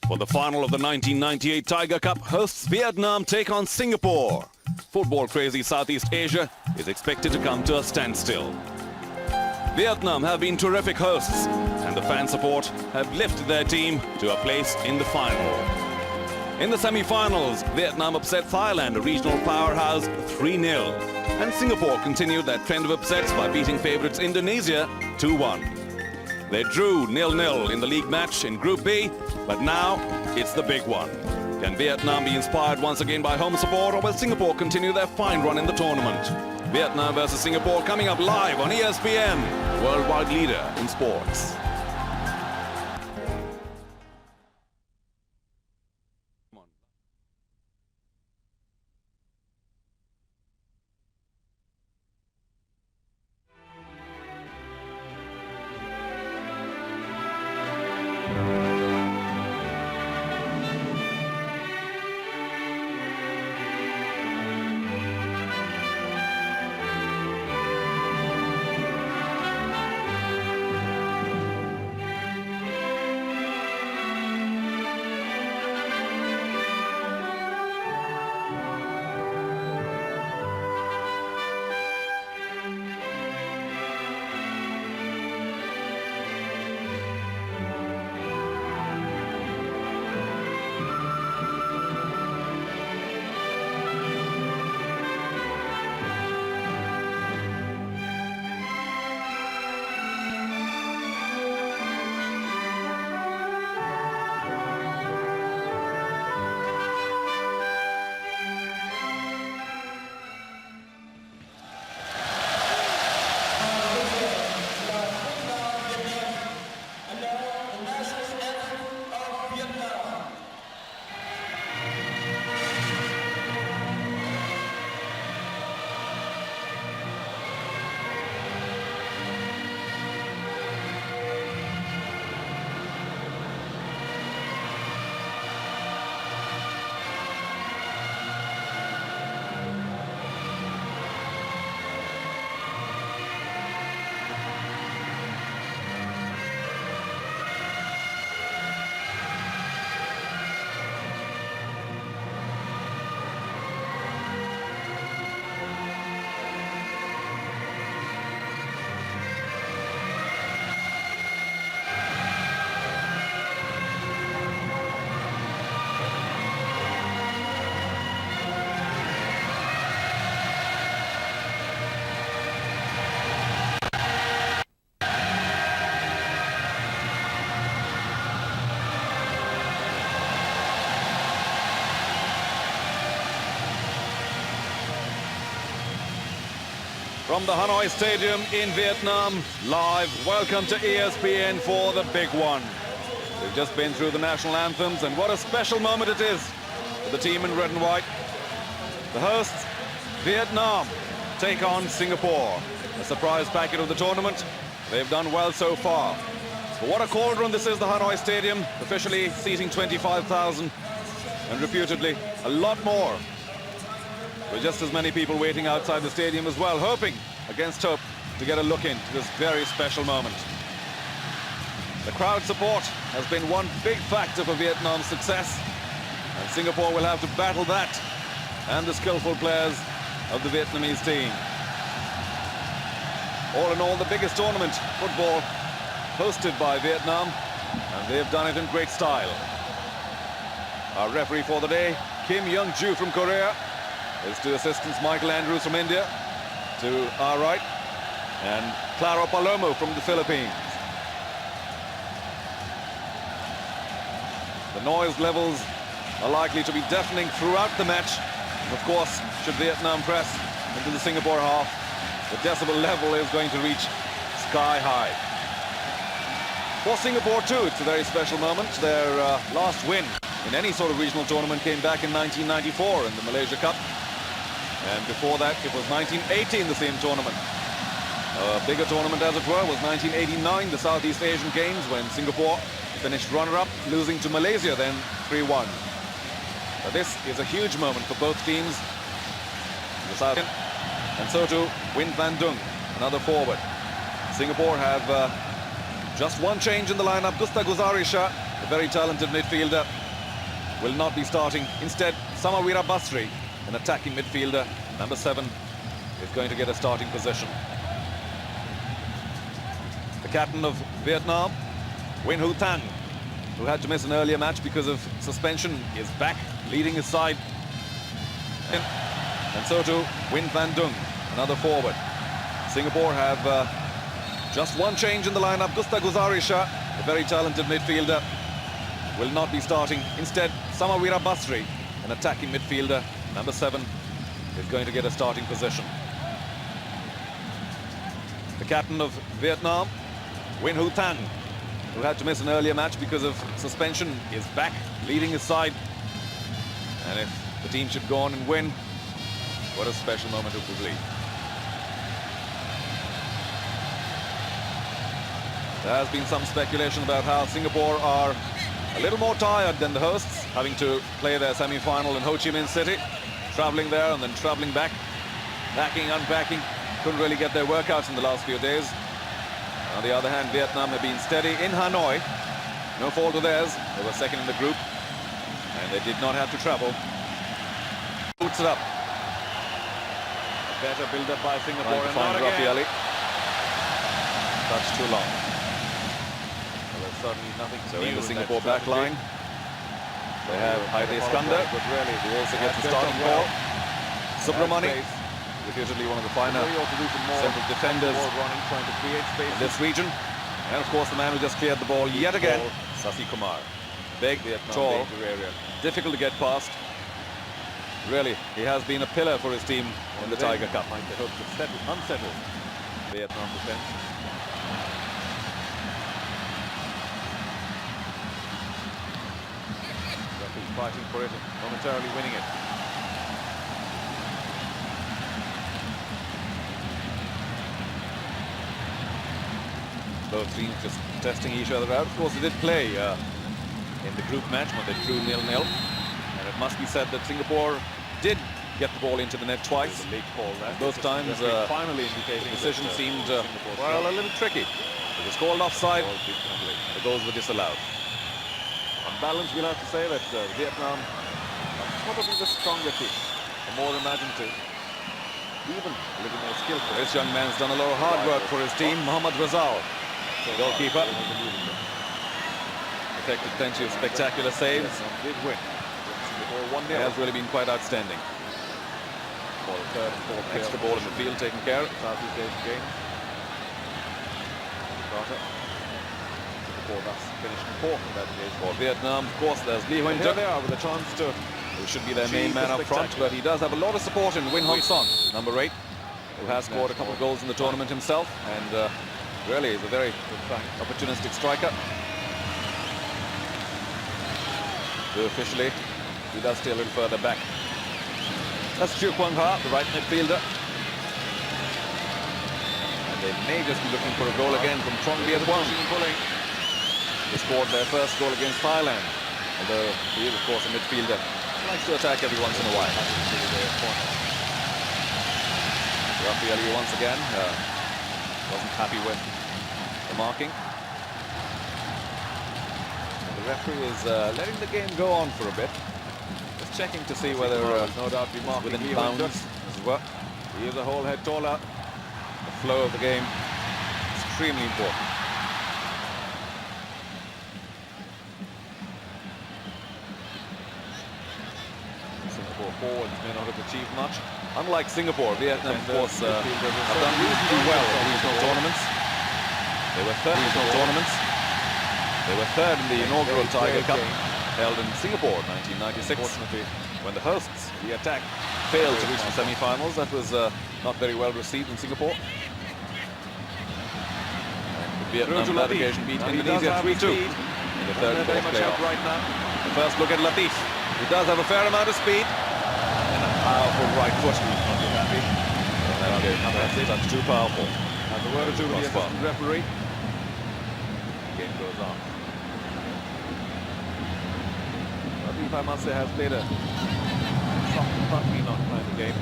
For the final of the 1998 Tiger Cup, hosts Vietnam take on Singapore. Football-crazy Southeast Asia is expected to come to a standstill. Vietnam have been terrific hosts, and the fan support have lifted their team to a place in the final. In the semi-finals, Vietnam upset Thailand, a regional powerhouse, 3-0. And Singapore continued that trend of upsets by beating favourites Indonesia 2-1. They drew 0-0 in the league match in Group B, but now it's the big one. Can Vietnam be inspired once again by home support, or will Singapore continue their fine run in the tournament? Vietnam versus Singapore coming up live on ESPN, the worldwide leader in sports. From the Hanoi Stadium in Vietnam, live, welcome to ESPN for the big one. We've just been through the national anthems, and what a special moment it is for the team in red and white. The hosts, Vietnam, take on Singapore. A surprise packet of the tournament. They've done well so far. But what a cauldron this is, the Hanoi Stadium, officially seating 25,000, and reputedly a lot more. With just as many people waiting outside the stadium as well, hoping against hope to get a look into this very special moment. The crowd support has been one big factor for Vietnam's success, and Singapore will have to battle that and the skillful players of the Vietnamese team. All in all, the biggest tournament, football, hosted by Vietnam, and they've done it in great style. Our referee for the day, Kim Young-ju from Korea. His two assistants, Michael Andrews from India, to our right, and Claro Palomo from the Philippines. The noise levels are likely to be deafening throughout the match. Of course, should Vietnam press into the Singapore half, the decibel level is going to reach sky high. For Singapore too, it's a very special moment. Their last win in any sort of regional tournament came back in 1994 in the Malaysia Cup. And before that, it was 1980 in the same tournament. A bigger tournament, as it were, was 1989, the Southeast Asian Games, when Singapore finished runner-up, losing to Malaysia then 3-1. But this is a huge moment for both teams. The South and so too Win Van Dung, another forward. Singapore have just one change in the lineup. Gusta Guzarisha, a very talented midfielder, will not be starting. Instead, Samawira Basri, an attacking midfielder, number 7, is going to get a starting position. The captain of Vietnam, Win Hu Tan, who had to miss an earlier match because of suspension, is back, leading his side. And so too Win Van Dung, another forward. Singapore have just one change in the lineup. Gusta Guzarisha, a very talented midfielder, will not be starting. Instead, Samawira Basri, an attacking midfielder, number 7, is going to get a starting position. The captain of Vietnam, Win Hu Tan, who had to miss an earlier match because of suspension, is back, leading his side. And if the team should go on and win, what a special moment it will be. There has been some speculation about how Singapore are a little more tired than the hosts, having to play their semi-final in Ho Chi Minh City, traveling there and then traveling back, packing, unpacking. Couldn't really get their workouts in the last few days. On the other hand, Vietnam have been steady in Hanoi. No fault of theirs. They were second in the group, and they did not have to travel. Boots it up. Better build-up by Singapore, and not again. Touch too long. Well, there's certainly nothing So new in the in Singapore that back line, they have Haile Iskander, but really, who also gets the built starting up call. well. Subramani, Space. repeatedly one of the finer Really ought to do some more central defenders running, trying to create space in this region. And of course, the man who just cleared the ball yet again, Sasi Kumar. Big, tall, area. difficult to get past. Really, he has been a pillar for his team in the Tiger Cup. Might they hope to unsettle Vietnam defense. Referee fighting for it, momentarily winning it. Both teams just testing each other out. Of course, they did play in the group match when they drew 0-0. And it must be said that Singapore did get the ball into the net twice. The late call there. Both times, finally indicating the decision that, seemed, well, a little tricky. It was called offside. The goals were disallowed. On balance, we'll have to say that Vietnam are probably the stronger team, the more imaginative, even a little more skillful. This young man's done a lot of hard work for his team. Mohammad Razal, goalkeeper, effected plenty of spectacular saves. Did win. He has really been quite outstanding. For the third and fourth Extra ball in the field taken care of. Southeast Asian Games. Carter. Singapore thus finished fourth in that game. For Vietnam, of course, there's Lee Huyen Here Duc, they are with a chance to who should be their main achieve man the up front, but he does have a lot of support in Win Hong Son, number 8, who has scored a couple of goals in the tournament himself, and really is a very opportunistic striker. Though officially, he does stay a little further back. That's Chu Kwang Ha, the right midfielder. And they may just be looking for a goal again from Trong Viet Quang. They scored their first goal against Thailand, although he is, of course, a midfielder. He likes to attack every once in a while. Rafaeli once again wasn't happy with the marking. And the referee is letting the game go on for a bit. Just checking to see whether no doubt be marking within Lee bounds Huyen Duc. as well. He is a whole head taller. The flow of the game extremely important. Singapore forwards may not have achieved much. Unlike Singapore, Vietnam, of course, have done reasonably well at regional tournaments. They were third in regional tournaments. They were third in the inaugural Tiger Cup held in Singapore, 1996. Unfortunately, When the hosts, the attack, failed to reach the semi-finals, that was not very well received in Singapore. And Vietnam, on that occasion, beat Indonesia 3-2 in the third and fourth playoff. right now. The first look at Latif. He does have a fair amount of speed and a powerful right foot. Not too happy. That's too powerful. And the word or two with the Crossbar. assistant referee. Game goes on. Latif, I must say, has played a soft and funky non-kind of game.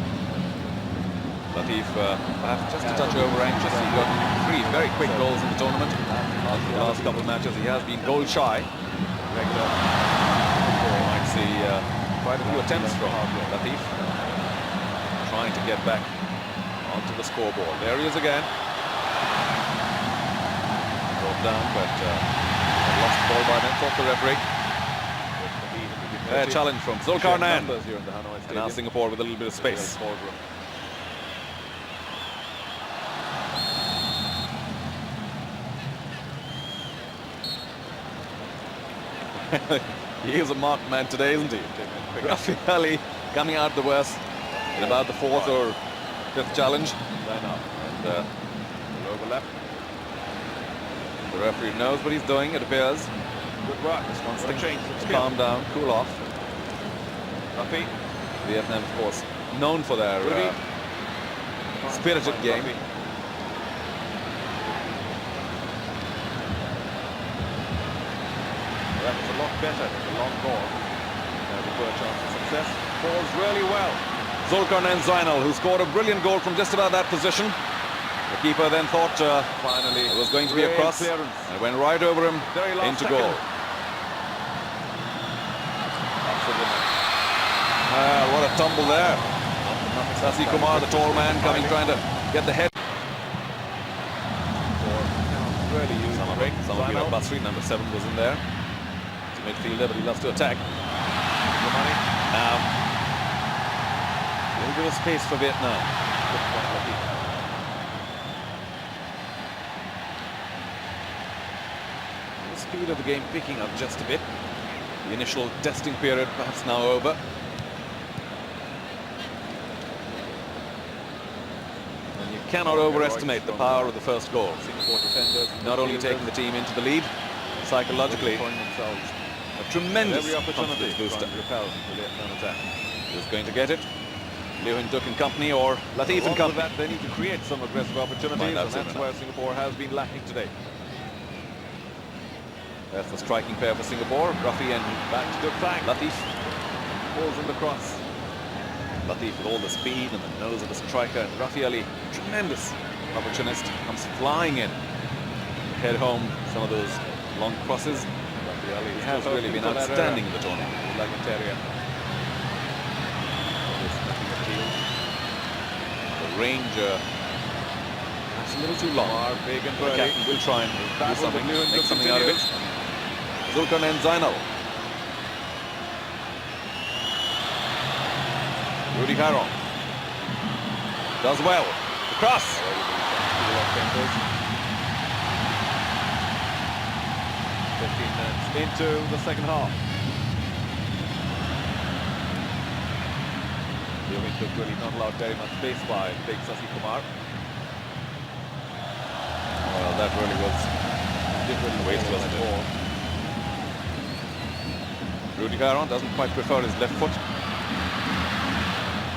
Latif, perhaps just a touch over anxious. He got 3 very quick goals in the tournament. After the last couple of matches, he has been goal shy. Regular. You might see quite a few attempts from Latif, trying to get back onto the scoreboard. There he is again. Brought down, but lost the ball by then, thought the referee. Fair challenge from Zulkarnain. And now Singapore with a little bit of space. He is a marked man today, isn't he? Rafi Ali coming out the worst in about the 4th or 5th challenge. And overlap. The referee knows what he's doing, it appears. Good work. Just wants things to calm down, cool off. Rafi. Vietnam, of course, known for their spirited game. That was a lot better than the long ball. The poor chance of success. Falls really well. Zulkarnain Zainal, who scored a brilliant goal from just about that position. The keeper then thought finally it was going to be a cross and went right over him into goal. What a tumble there. Sasi Kumar, the tall man, coming, trying to get the head. Really used Samabek Basri, number 7, was in there. He's a midfielder, but he loves to attack. Now, a little bit of space for Vietnam. The speed of the game picking up just a bit. The initial testing period perhaps now over. And you cannot overestimate the power of the first goal. Singapore defenders Not only taking the team into the lead, psychologically, a tremendous confidence booster. Who's going to get it? Liu Hin Duk and company, or Latif and company? They need to create some aggressive opportunities, and that's where Singapore has been lacking today. That's the striking pair for Singapore. Rafi and Back to Duk Thang. Latif. Pulls in the cross. Latif with all the speed and the nose of the striker. And Rafi Ali, tremendous opportunist, comes flying in. Head home some of those long crosses. Rafi Ali has really been outstanding in the tournament. Like a terrier. The range that's a little too long. Big and The captain will try and do something, make something out of it. Zulkarnain Zainal. Rudy Caron does well. The cross. 15 minutes into the second half. Liu Hin Duk really not allowed very much space by big Sasi Kumar. Well, that really was Different waste, wasn't it? ball. Rudy Caron doesn't quite prefer his left foot.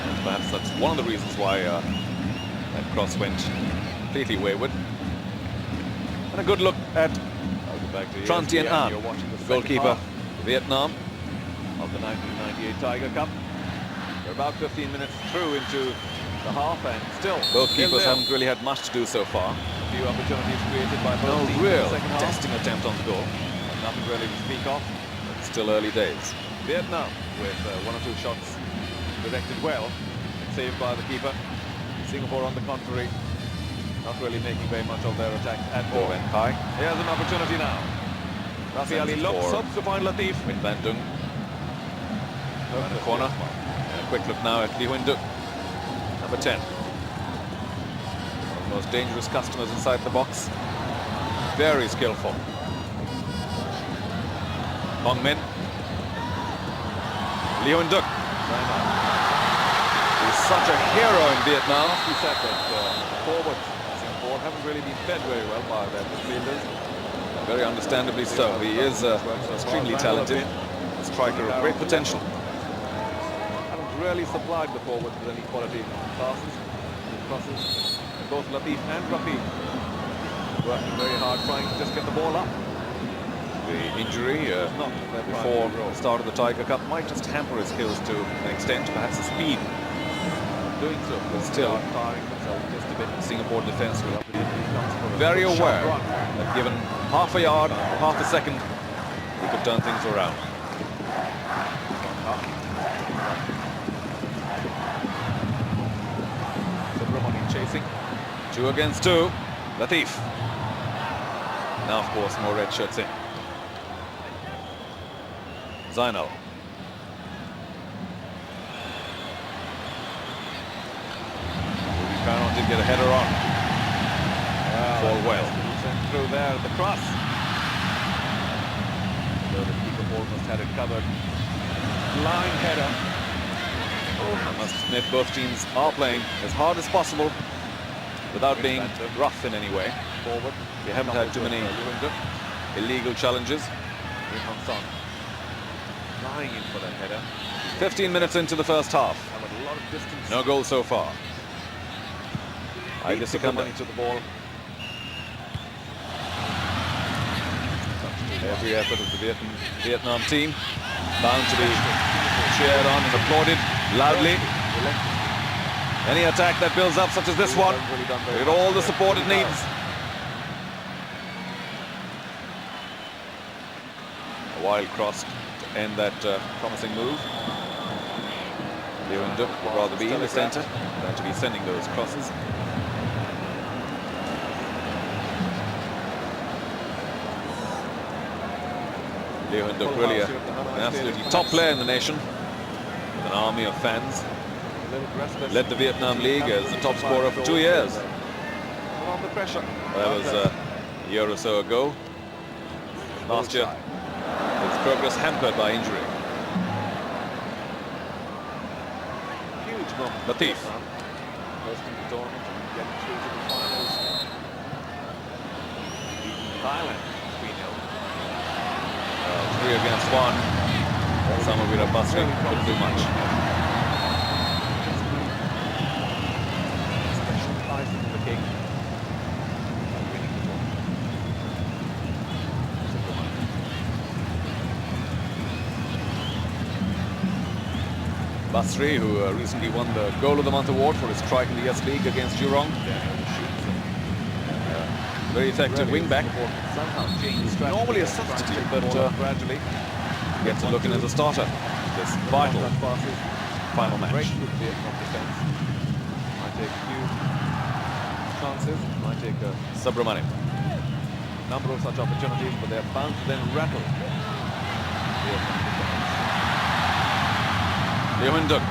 And perhaps that's one of the reasons why that cross went completely wayward. And a good look at Tran Tien An, goalkeeper for Vietnam. Of the 1998 Tiger Cup. We're about 15 minutes through into the half, and still Both keepers haven't really had much to do so far. A few opportunities created by both No teams in real the second half. testing attempt on the goal. Nothing really to speak of. But still early days. Vietnam with 1 or 2 shots directed well, saved by the keeper. Singapore, on the contrary, not really making very much of their attacks at all. Went high. Here's an opportunity now. Rafi Ali looks up to find Latif. Win Van Dung. In the corner. And a quick look now at Liu Hin Duk. Number 10. One of the most dangerous customers inside the box. Very skillful. Hong Min. Liu Hin Duk. He's such a hero in Vietnam. He said that forwards Singapore haven't really been fed very well by their midfielders. Very understandably so. He is extremely talented. A striker of great potential. Haven't really supplied the forwards with any quality passes and crosses. And both Latif and Rafi working very hard trying to just get the ball up. The injury before the start of the Tiger Cup might just hamper his skills to an extent, perhaps the speed. Doing so, But still, tiring himself just a bit. Singapore defence will be very aware that given half a yard, half a second, he could turn things around. Chasing. 2 against 2. Latif. Now, of course, more red shirts in. Zainal. Farron did get a header on. Fall well. Sent through there, the cross. So the keeper almost had it covered. Line header. I must admit, both teams are playing as hard as possible without being rough in any way. Forward. They haven't had too many illegal challenges. Flying in for that header. 15 minutes into the first half. A lot of distance. No goal so far. Beats Subramani to the ball. Every effort of the Vietnam team bound to be cheered on and applauded loudly. Any attack that builds up, such as this one, with all the support it needs. A wild cross to end that promising move. Leeuwen Duk would rather be in the centre than to be sending those crosses. Leeuwen Duk really an absolutely top player in the nation, with an army of fans. Led the Vietnam League as the top scorer for 2 years. Under pressure. That was a year or so ago. Last year, his progress hampered by injury. Huge moment. Latif. First in the tournament and getting through to the finals. Beating Thailand 3-0. 3 against 1. Samavira Basri couldn't do much. Special prize for the king. Winning the tournament. Basri, who recently won the Goal of the Month award for his strike in the Yes League against Jurong. Very effective wing-back. He's normally a substitute, but gradually gets a look in as a starter. This vital final match. Great with Vietnam defense. Might take a few chances. Might take a Subramani. number of such opportunities, but they're bound to then rattle. Leeuwen Duk. A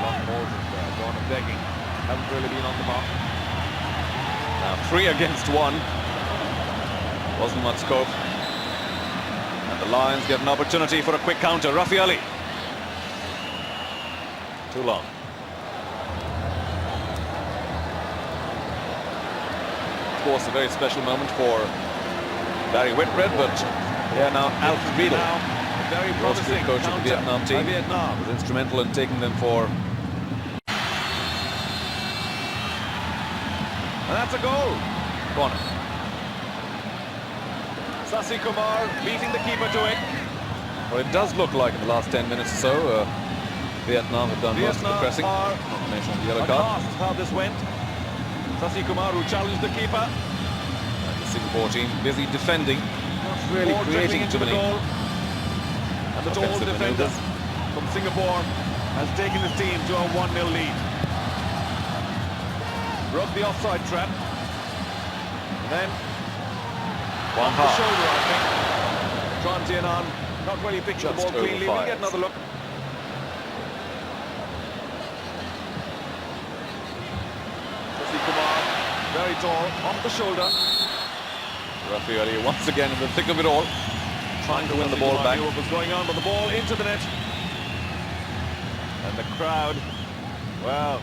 lot more than gone and begging. Haven't really been on the mark. Now 3 against 1. Wasn't much scope. And the Lions get an opportunity for a quick counter. Raffiali. Too long. Of course, a very special moment for Barry Whitbread, but yeah, now Alfred Riedel, Very the promising coach of the Vietnam team, was instrumental in taking them for. And that's a goal. Corner. Sasi Kumar beating the keeper to it. Well, it does look like in the last 10 minutes or so, Vietnam have done most of the pressing. Combination of the yellow card. Aghast how this went. Sasi Kumar, who challenged the keeper. And the Singapore team busy defending, not really Ball creating drifting too into the many goal. And the tall offensive defender maneuvers. from Singapore has taken his team to a 1-0 lead. Broke the offside trap. And then One off the half. shoulder, I think. Tran Tien An not really picking the Just ball cleanly. We'll over get another look. Sasi Kumar, very tall, off the shoulder. Raffiali once again in the thick of it all, trying to win the ball back. Knew what was going on, but the ball into the net. And the crowd, well,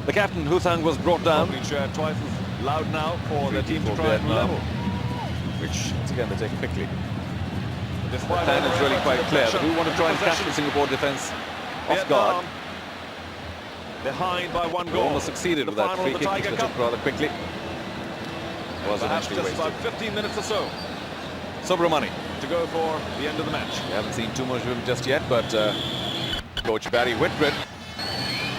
The captain, Hu Thang, was brought down, probably cheered twice as loud now for the team to try and Vietnam, level. which once again they take quickly. The Despite plan all is the really efforts quite and the clear. pressure, They do want to try and catch the possession. Singapore defence off guard. Behind by 1 They goal. almost succeeded with that Final free of kick, the which Tiger they Cup. took rather quickly. Was Perhaps eventually just wasted. about 15 minutes or so. Subramani. To go for the end of the match. We haven't seen too much of him just yet, but Coach Barry Whitbread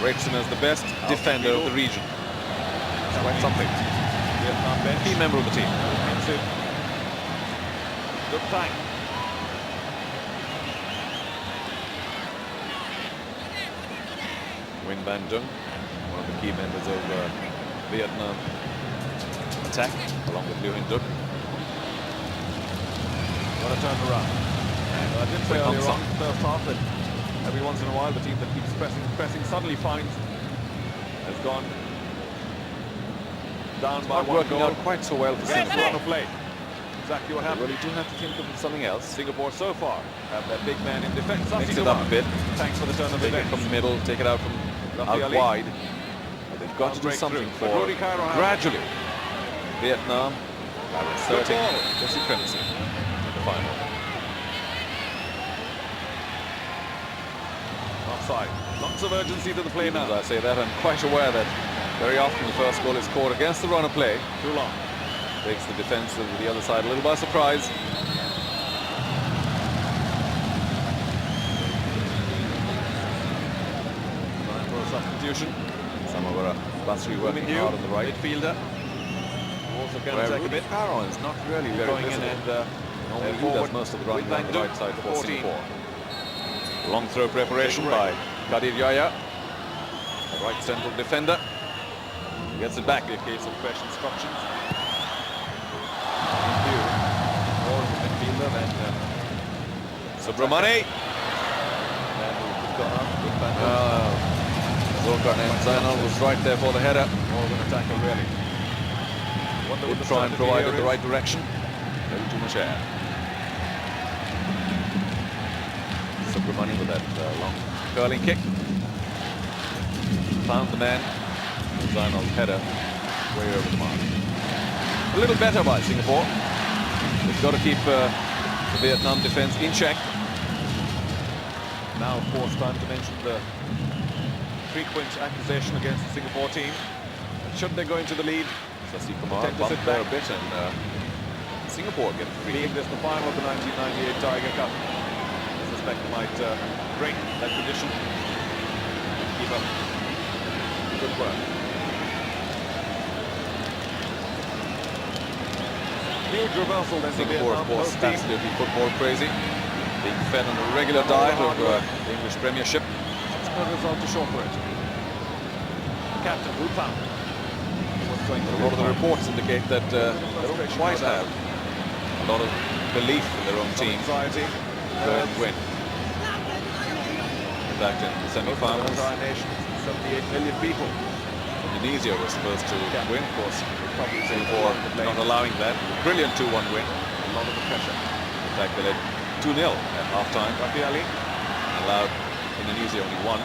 rates him as the best defender of the region. That's quite something. Vietnam bench. Key member of the team. Good time. Nguyen Van Dung, one of the key members of Vietnam attack, along with Liu Hin Duc. What a turnaround. And I did say earlier on in the first half that every once in a while the team that keeps pressing suddenly finds has gone down by one Working goal. out quite so well for Against Singapore. run of play. Exactly what They happened. really do have to think of something else. Singapore so far have that big man in defence. Mix it up a bit. Thanks for the turn of Take it events. from the middle, take it out from out Ali. wide. But they've got to do something for gradually Vietnam asserting their supremacy in the final. Offside. Lots of urgency to the play Even now. as I say that, I'm quite aware that very often the first goal is scored against the run of play. Too long. Takes the defence of the other side a little by surprise. Time for a substitution. Samawara Basri working hard on the right. Midfielder. Also can Where attack a Rudy bit. Caron is not really very Going in visible. and Normally he does forward most of the with running on Van the Dijk, right side for 14. Singapore. Long throw preparation Big by break. Kadir Yahya. The right central defender. Gets it back. A case of fresh instructions. More of the midfielder than Subramani. Zulkarnain Zainal was right there for the header. More of an attacker, really. Wonder what Did the try and strategy provide here it the is. right direction. Maybe too much air. Subramani with that long curling kick. Found the man. Zainal's header way over the mark. A little better by Singapore. They've got to keep the Vietnam defence in check. Now, of course, time to mention the frequent accusation against the Singapore team. Should they go into the lead, Sasi they Kumar tend to bumped sit there back. a bit, and Singapore get a free Being kick. this the final of the 1998 Tiger Cup, I suspect they might break that tradition. Keep up good work. Huge reversal then for Singapore, Vietnam, of course, both teams. absolutely football crazy. Being fed on a regular diet of the English Premiership. It's no result to show for it. The captain, Wu Tang, was going to A lot of the reports indicate that they don't quite have a lot of belief in their own team to anxiety. go and win. In fact, in the semi-finals, Entire nation, 78 million people. Indonesia was supposed to win, of course. Probably Singapore not allowing that. Brilliant 2-1 win. a lot of the pressure. In fact, they led 2-0 at half-time. Rafiali. Allowed Indonesia only one.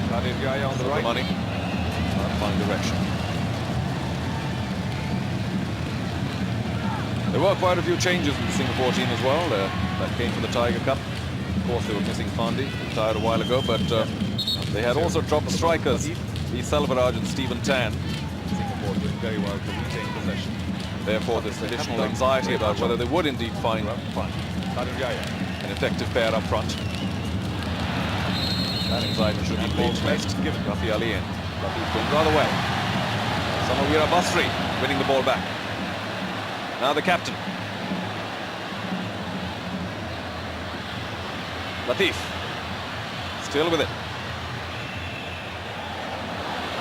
Kadir Yahya on the right. Money. Can't find direction. There were quite a few changes in the Singapore team as well. That came for the Tiger Cup. Of course, they were missing Fandi, retired a while ago, but they had also dropped strikers, Lee Salvaraj and Stephen Tan. Singapore doing very well to retain possession. Therefore, this additional anxiety about whether they would indeed find Kadir Yahya. an effective pair up front. That anxiety should be ball placed. Given Rafi Ali in. Rafi's doing rather well. Samawira Basri winning the ball back. Now the captain. Latif. Still with it.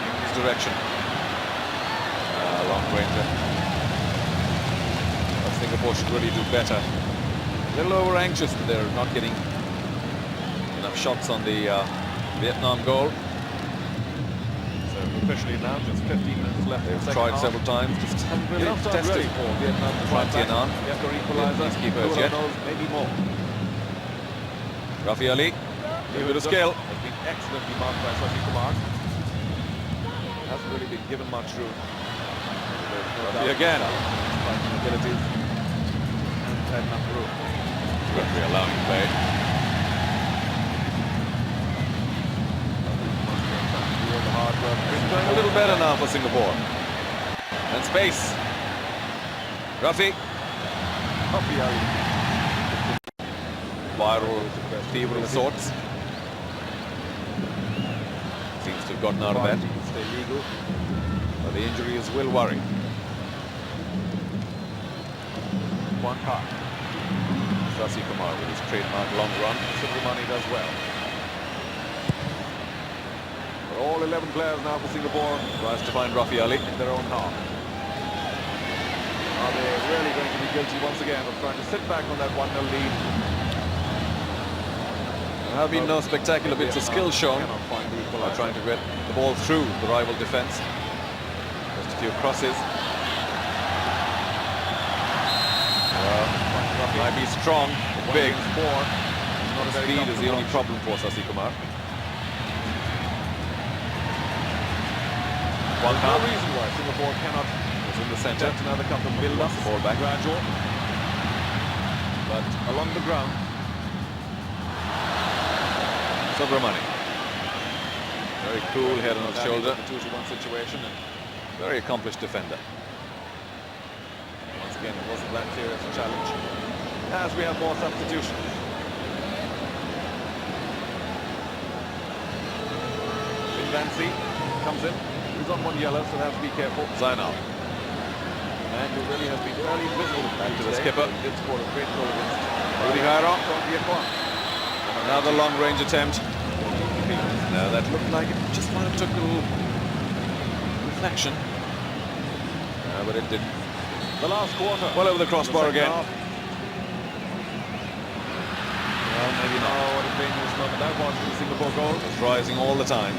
In his direction. Long ranger. But Singapore should really do better. A little over anxious that they're not getting enough shots on the Vietnam goal. So officially now, just 15 minutes left. They've in the tried second several times, just haven't really half. tested Ready for Vietnam to Frank fight back. Tien An. Yet the equaliser. Vietnamese keepers Who yet. knows, maybe more. Rafi Ali, a bit of skill. Has been excellently marked by Sasi Kumar. Hasn't really been given much room. Rafi again. Fighting abilities. And had enough room. Referee allowing play. Doing the hard work. It's going a little better now for Singapore. And space. Rafi. Viral fever of sorts. Seems to have gotten out of that. Stay legal. But the injuries will worry. One car. Sasi Kumar with his trademark long run. Subramani does well. But all 11 players now for Singapore Tries to find Rafi Ali. in their own half. Are they really going to be guilty once again of trying to sit back on that 1-0 lead? There have been no spectacular bits of skill shown. Cannot find the Are equaliser. trying to get the ball through the rival defence. Just a few crosses. Might be strong, but big. Four. Not a very Speed is the only comfortable problem for Sasi Kumar. There's no reason why Singapore cannot Was in the centre. get another couple of build-ups. The ball back. Gradual. But along the ground, Subramani. Very cool head on his that shoulder. is the 2-1 situation. And Very accomplished defender. once again, it wasn't that clear as a challenge. As we have more substitutions. Vinvancy comes in. He's on 1 yellow, so they have to be careful. Zainal. And who really has been fairly visible. Back to the today. skipper. He did score a great goal against Rudy Cairo. Vietnam. Another long range attempt. No, that looked like it just might have took a little reflection. But it didn't. The last quarter. Well over the crossbar The second again. half. Well, maybe not. Oh, what a dangerous moment that was for the Singapore goal. It's rising all the time.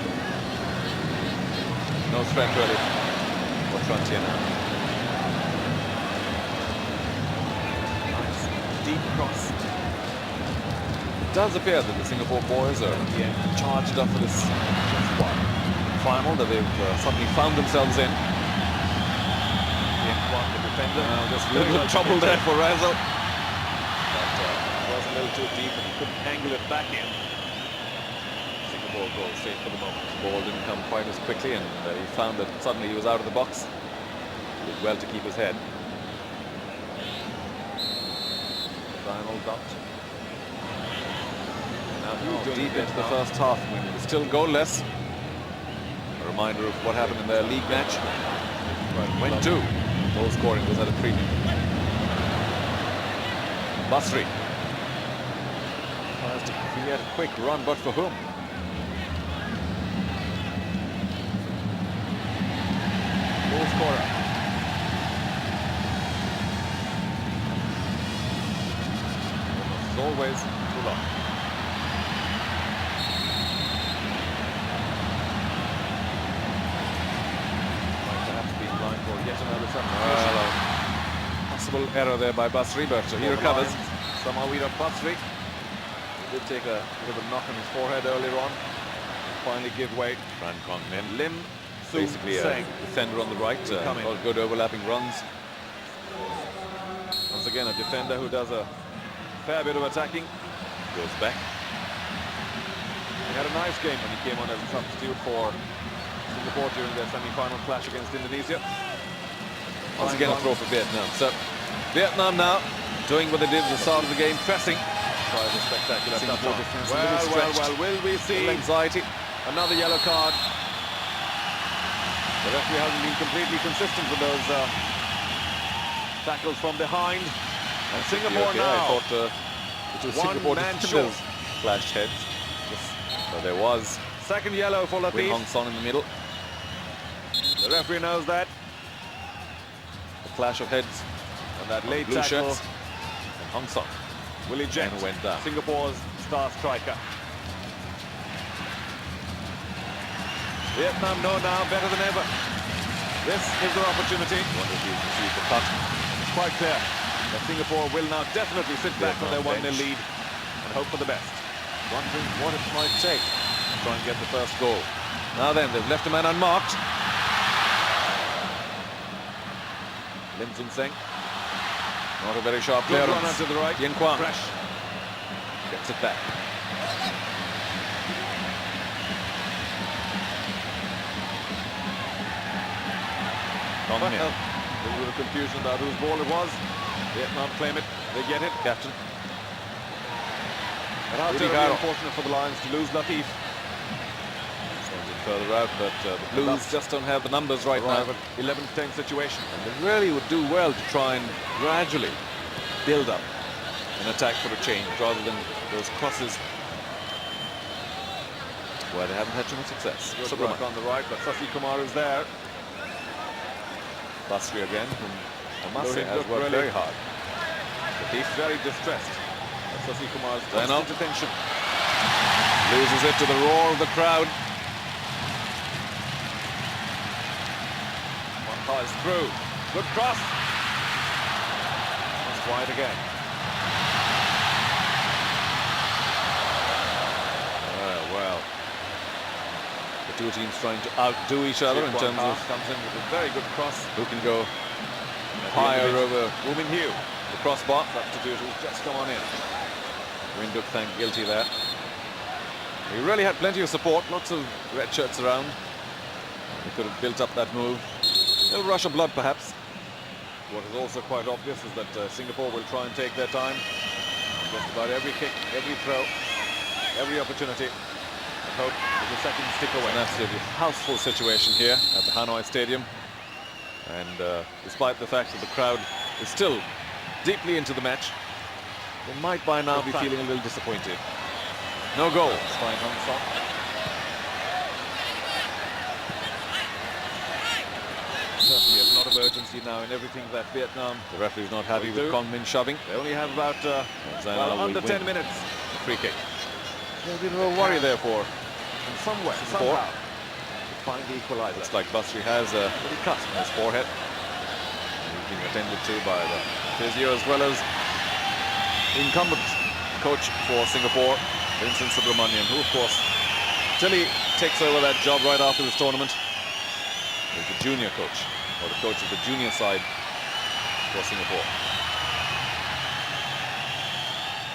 No threat really for Frontier now. Nice deep cross. It does appear that the Singapore boys are charged up for this final that they've suddenly found themselves in. The defender. Just a little trouble there for Razel. It was a little too deep and he couldn't angle it back in. Singapore goal safe for the moment. The ball didn't come quite as quickly, and he found that suddenly he was out of the box. Did well to keep his head. Final dot. Now Deep into the first half, when it was still goalless. A reminder of what happened in their league match. Went to. Goal scoring was at a premium. Basri tries to create a quick run, but for whom? Goal scorer. As always, too long. Might perhaps be in line for yet another substitution. Possible error there by Basri, but he recovers. Somehow we got Basri. He did take a bit of a knock on his forehead earlier on. Finally give way. Ran Kong Min. Lim Basically a Seng. defender on the right. Coming. All good overlapping runs. Once again, a defender who does a fair bit of attacking. Goes back. He had a nice game when he came on as a substitute for Singapore during their semi-final clash against Indonesia. Once again a throw for Vietnam. So Vietnam now doing what they did at the start of the game, pressing. Tries a spectacular Singapore touch on. defense a little stretched. Will we see Little anxiety. another yellow card? The referee hasn't been completely consistent with those tackles from behind. And Singapore Okay, I now. thought it was One Singapore man defenders short. flashed heads. So there was Second yellow for Win Latif. Hong Son in the middle. The referee knows that. A clash of heads. And that late Blue tackle shirts. And Hong Son. will eject And went down. Singapore's star striker. Vietnam know now better than ever. This is their opportunity. Wonder if he's received the cut. It's quite clear that Singapore will now definitely sit back on their 1-0 bench. lead and hope for the best. Wondering what it might take to try and get the first goal. Now then, they've left a man unmarked. Lim Sun Seng. Not a very sharp Good clearance. runner to the right. Yen Kwang Fresh. gets it back. Kong Min. A little bit of confusion about whose ball it was. Vietnam claim it. They get it. Captain. And how terribly unfortunate for the Lions to lose Latif. Sends it further out, but the Blues just don't have the numbers right now. 11-10 situation. And they really would do well to try and gradually build up an attack for a change rather than those crosses where they haven't had too much success. Good work on the right, but Sasi Kumar is there. Basri again, whom I must say has worked very hard. He's very distressed. Sasi Kumar's constant attention. Loses it to the roar of the crowd. One pass through. Good cross. That's wide again. Well, the two teams trying to outdo each other in terms of comes in with a very good cross. who can go higher over Woo Min Hugh. the crossbar. Substitute who's just come on in. Windhoek thanked guilty there. He really had plenty of support, lots of red shirts around. He could have built up that move. A little rush of blood, perhaps. What is also quite obvious is that Singapore will try and take their time. Just about every kick, every throw, every opportunity. And hope that the seconds stick away. An absolutely houseful situation here at the Hanoi Stadium. And despite the fact that the crowd is still deeply into the match, they might by now be feeling a little disappointed. No goal. Fine Hong Song. Certainly a lot of urgency now in everything that Vietnam. The referee's not happy with Kong Min shoving. They only have about under 10 minutes. Free kick. A bit of a worry there for and somewhere, somehow, to find the equaliser. Looks like Basri has a little cut on his forehead. He's being attended to by the physio as well as the incumbent coach for Singapore, Vincent Subramanian, who of course, till he takes over that job right after this tournament, is the junior coach, or the coach of the junior side for Singapore.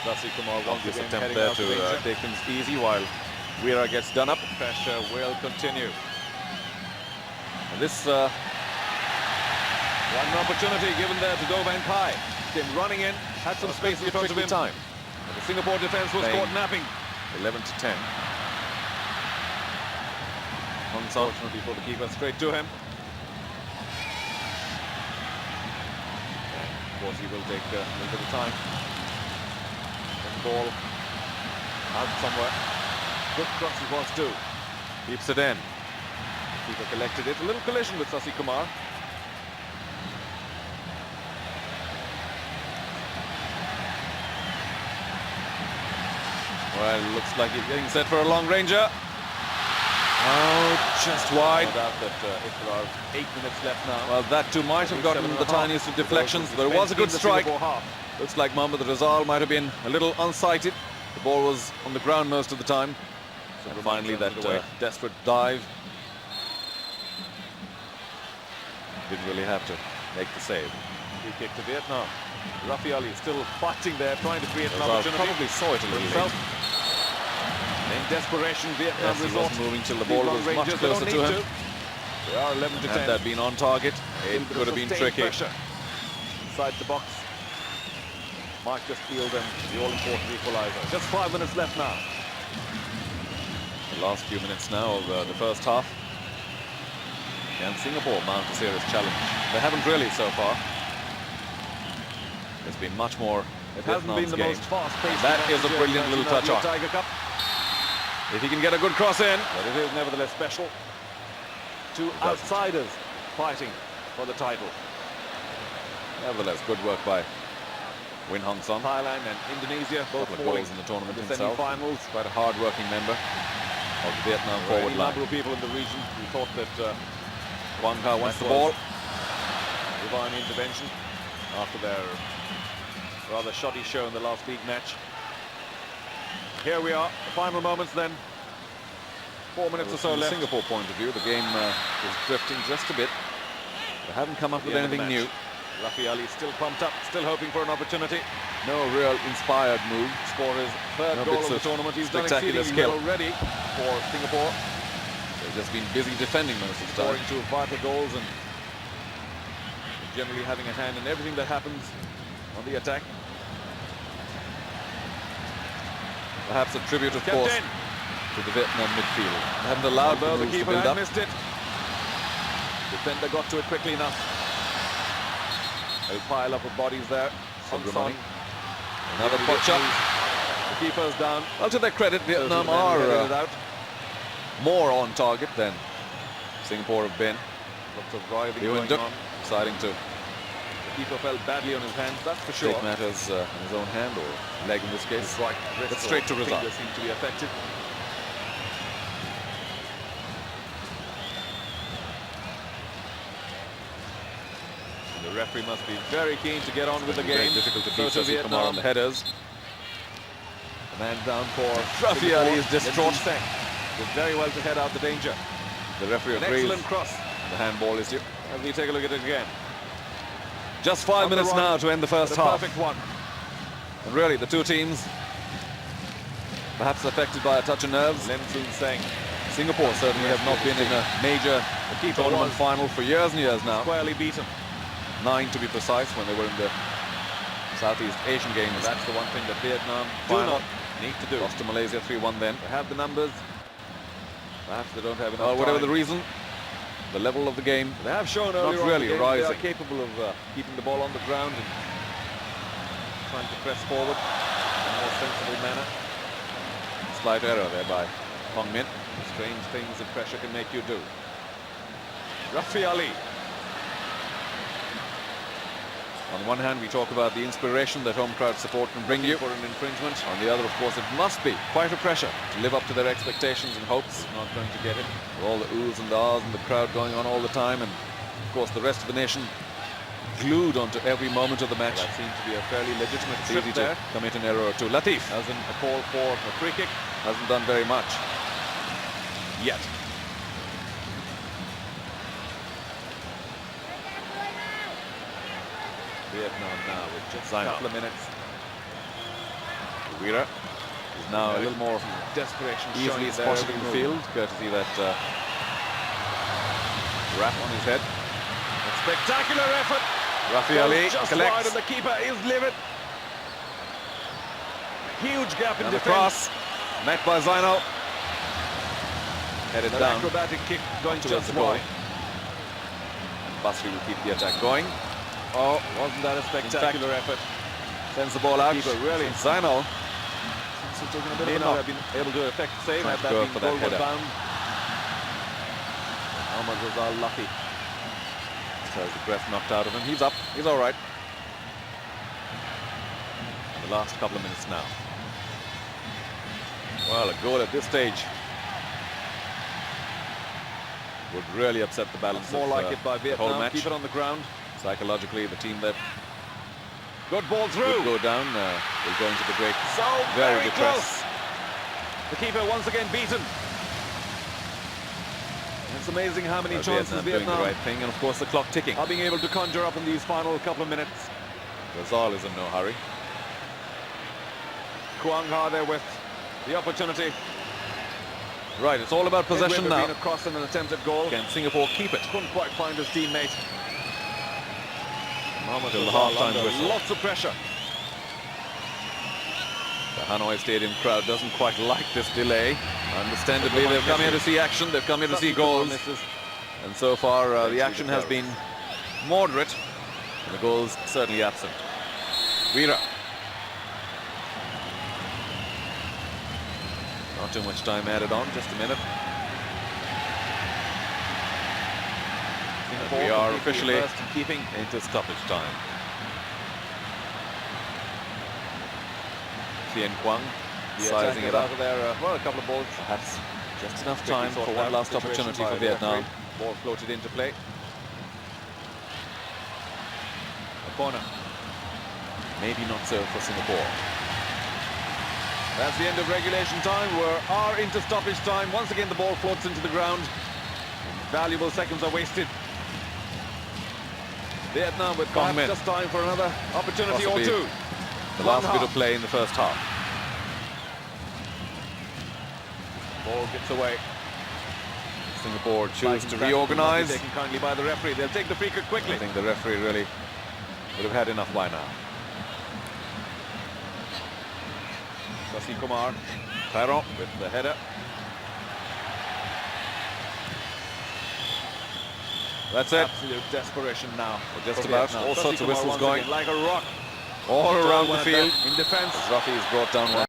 Sasi Kumar wants Obvious attempt there to take things easy while Weera gets done up. Pressure will continue. And this one opportunity given there to Do Van Kai. Came running in, had some space in front of him. Time. And the Singapore defense was caught napping. 11-10. Unfortunately for the keeper, straight to him. Of course, he will take a little bit of time. Ball out somewhere. Good cross it was too. Keeps it in. Keeper collected it. A little collision with Sasi Kumar. Well, looks like he's getting set for a long ranger. Oh, just wide. No doubt that if there are 8 minutes left now. Well, that too might have gotten the tiniest of deflections. There was a good strike. Looks like Mohamed Rizal might have been a little unsighted. The ball was on the ground most of the time. And finally that desperate dive. Didn't really have to make the save. Free kick to Vietnam. Rafi Ali still fighting there, trying to create an Rizal opportunity. probably saw it a little late. In desperation, Vietnam He was moving till the ball was much closer to him. They are 11-10. Had that been on target, it could have been tricky. Pressure. Inside the box. Might just field them the all-important equaliser. Just 5 minutes left now. The last few minutes now of the first half. Can Singapore mount a serious challenge? They haven't really so far. There's been much more. It hasn't been the most fast-paced. That is a brilliant little touch on. Tiger Cup. If he can get a good cross in. But it is nevertheless special. Two outsiders fighting for the title. Neverthelely, good work by Win Hong Song. Thailand and Indonesia both goals in the tournament himself. Semi-finals. Quite a hard-working member of the Vietnam forward line. A number of people in the region who thought that Wang Ka wants the ball. Divine intervention after their rather shoddy show in the last league match. Here we are, the final moments then. 4 minutes or so From the left. Singapore point of view, the game is drifting just a bit. They haven't come up with anything new. Rafi Ali still pumped up, still hoping for an opportunity. No real inspired move. Score his third goal of the tournament. He's done exceedingly well already for Singapore. They've just been busy defending most of the time. Scoring 2 vital goals and generally having a hand in everything that happens on the attack. Perhaps a tribute, of course, to the Vietnam midfield. They haven't allowed the keeper to build up. missed it. Defender got to it quickly enough. A pile up of bodies there. Subramani. Another potch up. The keeper's down. Well, to their credit, Vietnam are more on target than Singapore have been. Lots of writhing going on. Deciding to The keeper fell badly on his hands, that's for sure. take matters in his own hand, or leg in this case. His right wrist but straight to result. seem to be affected. And the referee must be very keen to get on with the game. Very difficult to keep as he come on the headers. The man down for Rafi Ali is distraught. Did very well to head out the danger. The referee An agrees. excellent cross. The handball is due. As we take a look at it again. Just 5 minutes now to end the first half. Perfect one. And really, the two teams perhaps affected by a touch of nerves. Lim Soon Seng. Singapore certainly have not been in a major tournament final for years and years now. Squarely beaten. 9 to be precise when they were in the Southeast Asian Games. That's the one thing that Vietnam do not need to do. Lost to Malaysia 3-1 then. They have the numbers. Perhaps they don't have enough Whatever time. the reason, the level of the game, They have shown not earlier on really in the game rising. they are capable of keeping the ball on the ground and trying to press forward in a more sensible manner. Slight error there by Hong Min. Strange things that pressure can make you do. Rafi Ali. On the one hand, we talk about the inspiration that home crowd support can bring you. For an infringement. On the other, of course, it must be quite a pressure to live up to their expectations and hopes. Not going to get it. With all the oohs and ahs and the crowd going on all the time, and of course the rest of the nation glued onto every moment of the match. That seemed to be a fairly legitimate It's trip easy there. to commit an error or two. Latif As in a call for a free kick. hasn't done very much yet. Vietnam now with just a Zainal. couple of minutes. Weira is now a little more Desperation easily showing there spotted every in the move. field, courtesy that wrap on his head. A spectacular effort. Rafi Ali Just wide collects. and the keeper is livid. Huge gap in And the defense. cross, met by Zainal. Headed An down acrobatic kick going towards just the goal. wide. Basri will keep the attack going. Oh, wasn't that a spectacular effort? Sends the ball out. Keeper really Zainal may not have been able to effect the save Trying had to that go been for that goalward header. bound. Ahmad Razal lucky. has the breath knocked out of him. He's up. He's all right. The last couple of minutes now. Well, a goal at this stage would really upset the balance More of like it by the whole Vietnam. match. Keep it on the ground. Psychologically, the team that Good ball would through. go down will go into the break So very very depressed. close. The keeper once again beaten. It's amazing how many chances Vietnam doing the Vietnam right thing, and of course the clock ticking. are being able to conjure up in these final couple of minutes. Razal is in no hurry. Quang Ha there with the opportunity. Right, it's all about possession now. Across and an attempted goal. Can Singapore keep it? Couldn't quite find his teammate. Till the half-time under whistle. lots of pressure. The Hanoi Stadium crowd doesn't quite like this delay. Understandably, they've come here to see action, they've come here to see goals. And so far, the action has been moderate, and the goals certainly absent. Weira. Not too much time added on, just a minute. We are officially into stoppage time. Tien Quang sizing it up. Out of there, well, a couple of balls. Perhaps just enough time for one last opportunity for Vietnam. Ball floated into play. A corner. Maybe not so for Singapore. That's the end of regulation time. We are into stoppage time. Once again, the ball floats into the ground. Valuable seconds are wasted. Vietnam with perhaps just time for another opportunity or two. The last bit of play in the first half. Ball gets away. Singapore choose to reorganize. Taken kindly by the referee. They'll take the free kick quickly. I think the referee really would have had enough by now. Sasi Kumar, Tyrone with the header. That's it. Absolute desperation now. Just about all sorts of whistles going like a rock all around the field. In defence. Rafi is brought down one.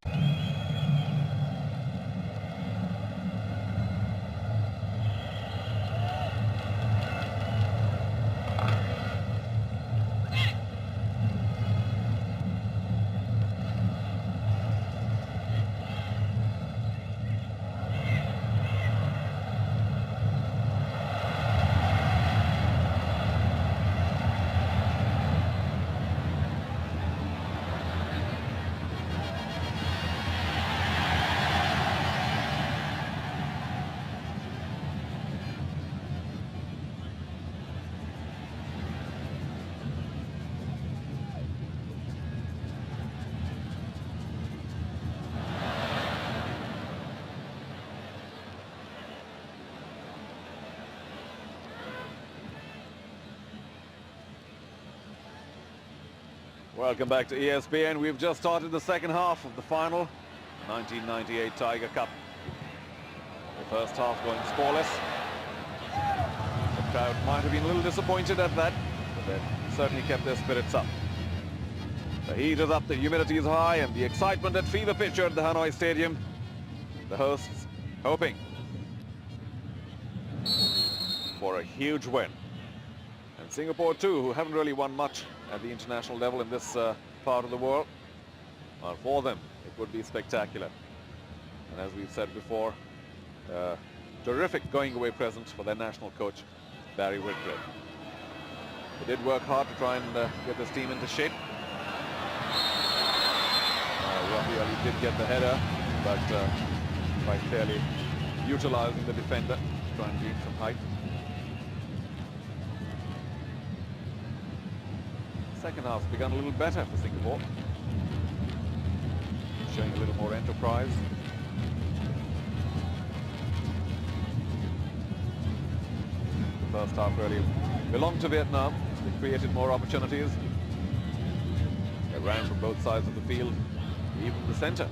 Welcome back to ESPN. We've just started the second half of the final 1998 Tiger Cup. The first half going scoreless. The crowd might have been a little disappointed at that, but they certainly kept their spirits up. The heat is up, the humidity is high, and the excitement at fever pitch at the Hanoi Stadium. The hosts hoping for a huge win. And Singapore too, who haven't really won much at the international level in this part of the world. Well, for them, it would be spectacular. And as we've said before, terrific going-away present for their national coach, Barry Whitbread. They did work hard to try and get this team into shape. Rafi did get the header, but quite clearly utilizing the defender to try and gain some height. Second half's begun a little better for Singapore, showing a little more enterprise. The first half really belonged to Vietnam. They created more opportunities. They ran from both sides of the field. Even the centre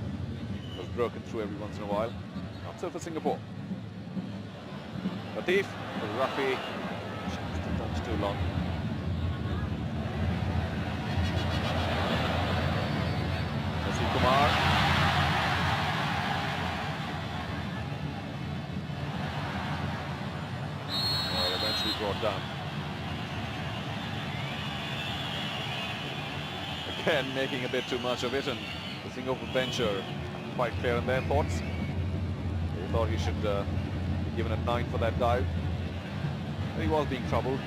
was broken through every once in a while. Not so for Singapore. Latif was Rafi. Just a touch too long. Kumar. Well, eventually brought down. Again, making a bit too much of it, and the Singapore bench are quite clear in their thoughts. They thought he should be given a 9 for that dive. But he was being troubled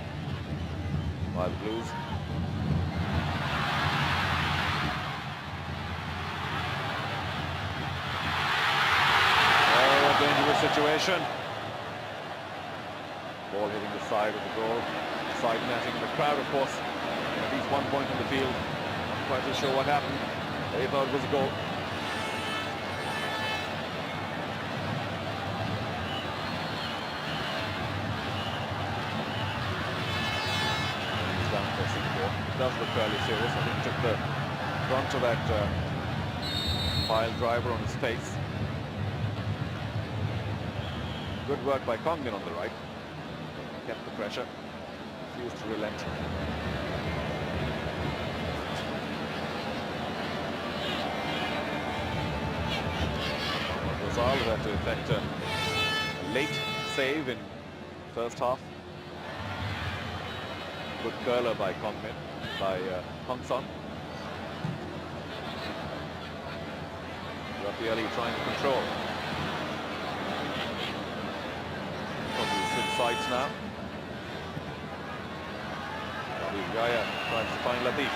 by the Blues. Situation. Ball hitting the side of the goal, side netting. The crowd, of course, at least 1 point in the field. Not quite sure what happened. They thought it was a goal. He's down for Singapore. It does look fairly serious. I think he took the brunt of that pile driver on his face. Good work by Chung on the right. Kept the pressure. Refused to relent. Rosal had to effect a late save in first half. Good curler by Hong Son. Rafi trying to control. Sides now. Gaya tries to find Latif.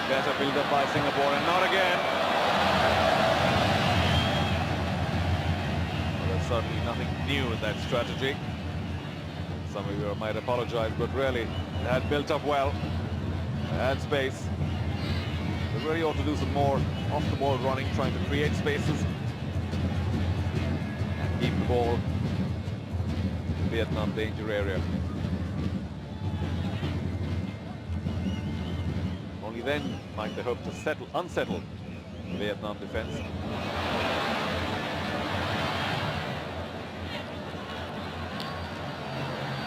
Better build up by Singapore, and not again. Well, there's certainly nothing new in that strategy. Some of you might apologize, but really, it had built up well. It had space. The really ought to do some more off-the-ball running, trying to create spaces and keep the ball in the Vietnam danger area. Only then might they hope to unsettle the Vietnam defense.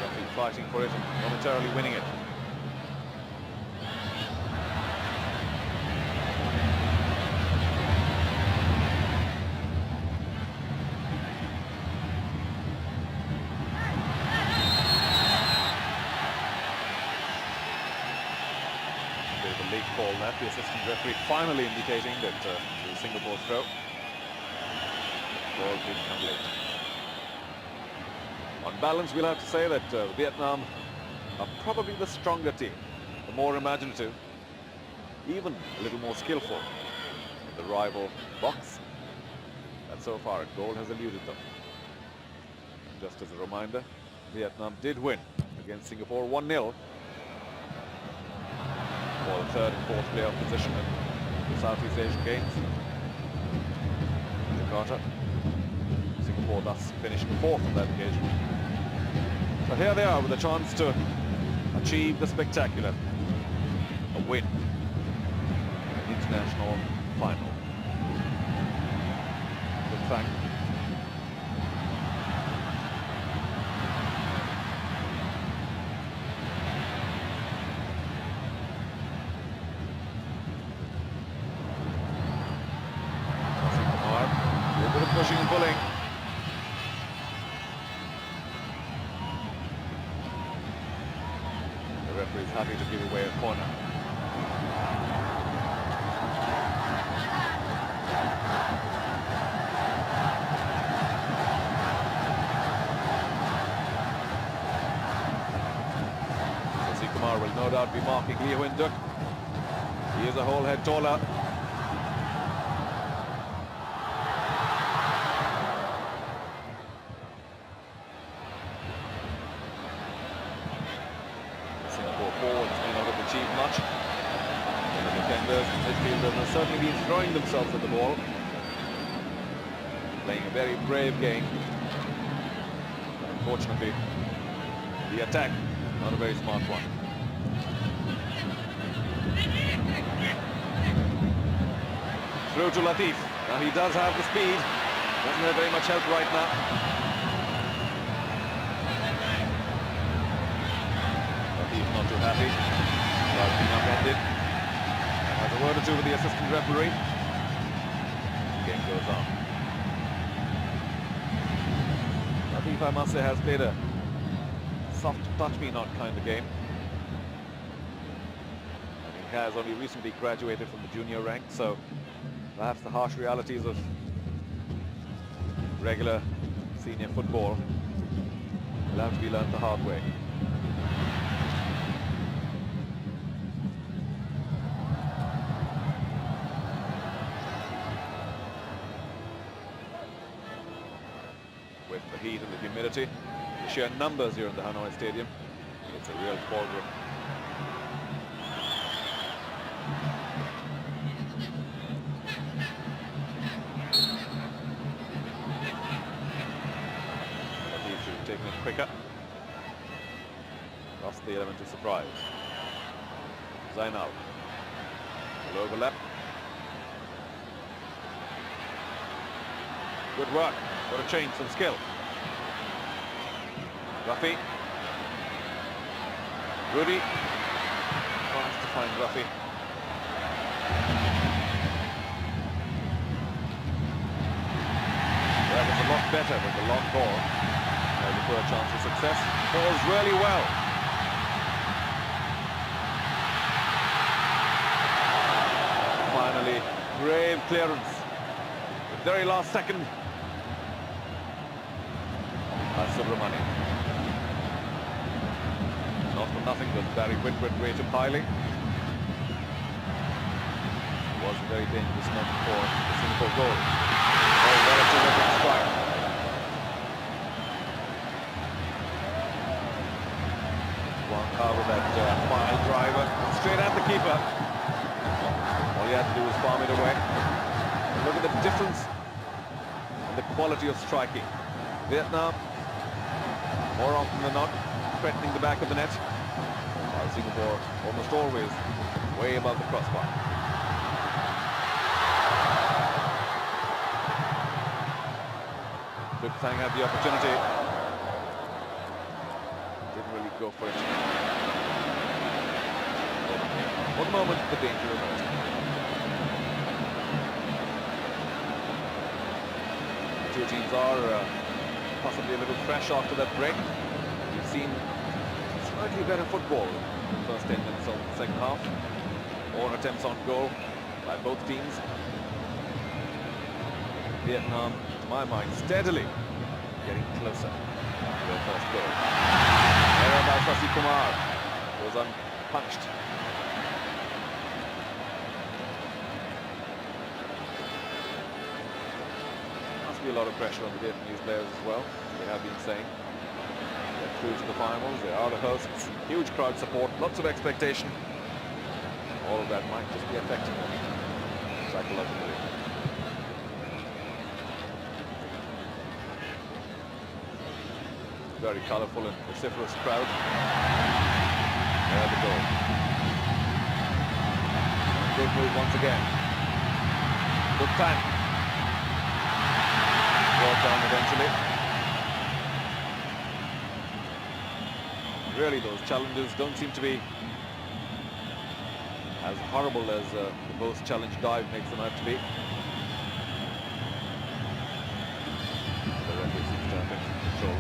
Referee fighting for it and momentarily winning it. Late call that, the assistant referee finally indicating that it was Singapore's throw. Ball didn't come late. On balance, we'll have to say that Vietnam are probably the stronger team, the more imaginative, even a little more skillful in the rival box. And so far, a goal has eluded them. Just as a reminder, Vietnam did win against Singapore 1-0. For the third and fourth playoff position in the Southeast Asian Games. Jakarta. Singapore thus finishing fourth on that occasion. So here they are with a chance to achieve the spectacular. A win. An international final. Good thank. Pushing and pulling. The referee is happy to give away a corner. So Kumar will no doubt be marking Lee Huynh-duc. He is a whole head taller. Much. The defenders and midfielders have certainly been throwing themselves at the ball, playing a very brave game. But unfortunately, the attack, not a very smart one. Through to Latif. Now he does have the speed, doesn't have very much help right now. Latif not too happy. Being upended. Has a word or two with the assistant referee. The game goes on. Latif, I must say, has played a soft, touch-me-not kind of game. And he has only recently graduated from the junior ranks, so perhaps the harsh realities of regular senior football will have to be learned the hard way. With the heat and the humidity, the sheer numbers here in the Hanoi Stadium, it's a real cauldron. He should have taken it quicker. Lost the element of surprise. Zainal will overlap. Good work. Got to change some skill. Ruffy. Rudy. Tries to find Ruffy. That was a lot better with the long ball. The poor chance of success. Falls really well. Finally, brave clearance. The very last second. Subramani. Not for nothing that Barry Whitworth rated highly. It was a very dangerous moment for the Singapore goal. Oh, what a terrific strike. Wang Ka with that final driver. Straight at the keeper. All he had to do was farm it away. And look at the difference in the quality of striking. Vietnam, more often than not, threatening the back of the net, while Singapore almost always way above the crossbar. Thang had the opportunity. Didn't really go for it. For the moment, the danger emerged. The two teams are possibly a little fresh after that break. We've seen slightly better football in the first 10 minutes of the second half. More attempts on goal by both teams. Vietnam, to my mind, steadily getting closer to their first goal. Error by Sasi Kumar was unpunched. Must be a lot of pressure on the Vietnamese players as well, as they have been saying. They're through to the finals, they are the hosts, huge crowd support, lots of expectation. All of that might just be affecting them psychologically. Very colourful and vociferous crowd. There the goal. Good move once again. Good time. Brought down eventually. Really, those challenges don't seem to be as horrible as the post-challenge dive makes them out to be.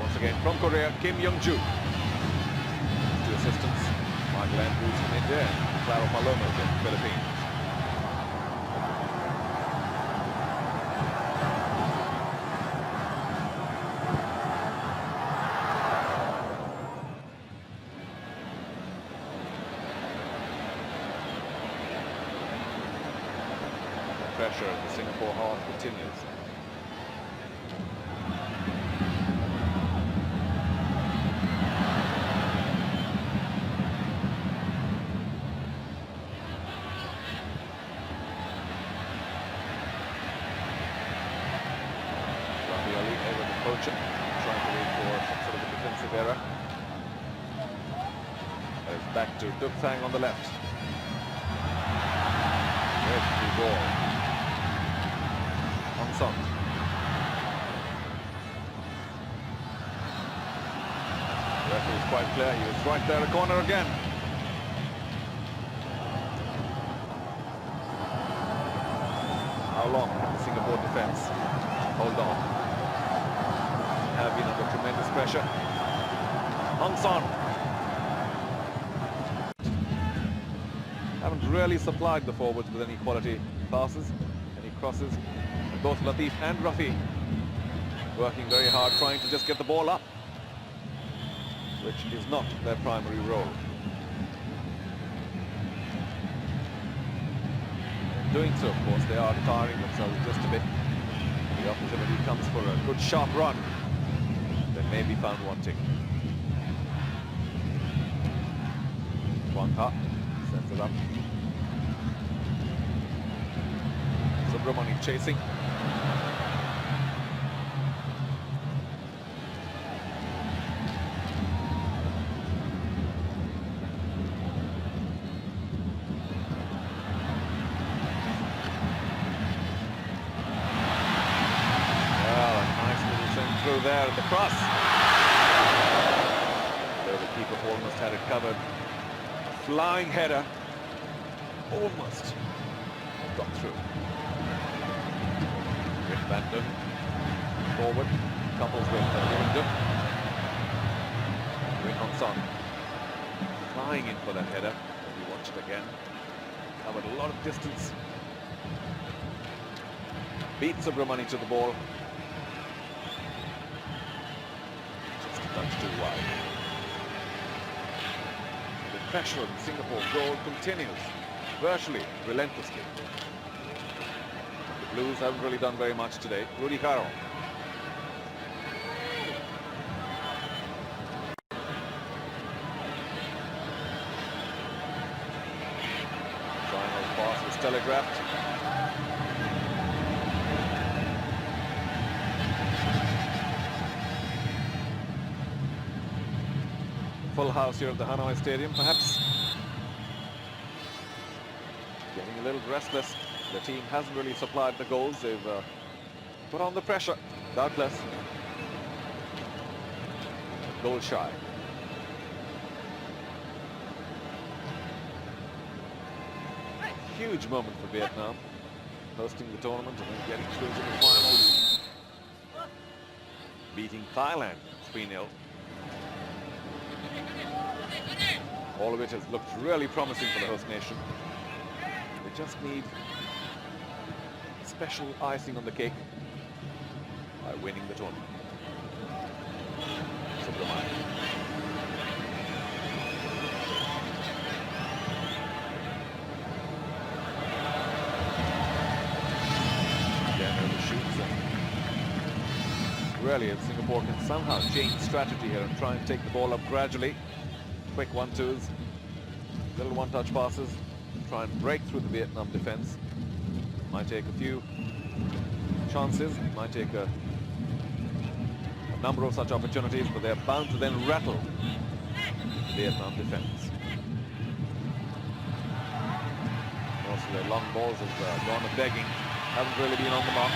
Once again from Korea, Kim Young-ju. Two assistants, Michael Andrews from India and Claro Palomo from the Philippines. The pressure at the Singapore half continues. Trying to wait for some sort of a defensive error. It's back to Thang on the left. Good ball. On Song. The referee is quite clear. He was right there, a corner again. How long can the Singapore defense hold on? Have been under tremendous pressure. Hong Son. Haven't really supplied the forwards with any quality passes, any crosses. And both Latif and Rafi working very hard, trying to just get the ball up, which is not their primary role. In doing so, of course, they are tiring themselves just a bit. The opportunity comes for a good sharp run. May be found wanting. Wang Ha sends it up. Subramani chasing. Well, a nice little send through there at the cross. The keeper almost had it covered. Flying header. Almost got through. Rick Bandon forward. Couples with Wyndham. Win Hong Son. Flying in for that header. If you watch it again. Covered a lot of distance. Beat Subramani to the ball. Just a touch too wide. The pressure on the Singapore goal continues, virtually relentlessly. The Blues haven't really done very much today. Rudy Caro. Final Pass was telegraphed. Full house here at the Hanoi Stadium, perhaps getting a little restless. The team hasn't really supplied the goals. They've put on the pressure, doubtless. Goal shy. Huge moment for Vietnam, hosting the tournament and then getting through to the finals, beating Thailand 3-0. All of it has looked really promising for the host nation. They just need special icing on the cake by winning the tournament. Really, if Singapore can somehow change strategy here and try and take the ball up gradually, quick 1-2s, little one-touch passes, try and break through the Vietnam defense. Might take a few chances, might take a number of such opportunities, but they're bound to then rattle the Vietnam defense. Most of their long balls have gone a begging, haven't really been on the mark.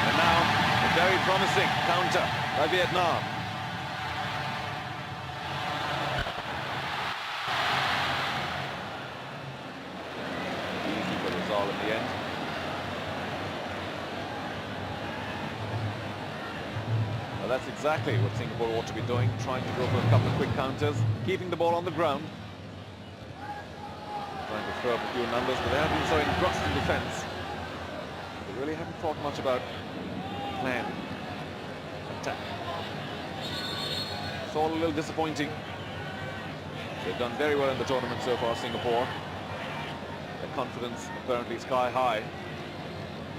And now a very promising counter by Vietnam. Easy for Rizal in the end. Well, that's exactly what Singapore ought to be doing, trying to go for a couple of quick counters, keeping the ball on the ground, trying to throw up a few numbers, but they have been so engrossed in defense. They really haven't thought much about plan attack. It's all a little disappointing. They've done very well in the tournament so far, Singapore. Their confidence apparently sky high.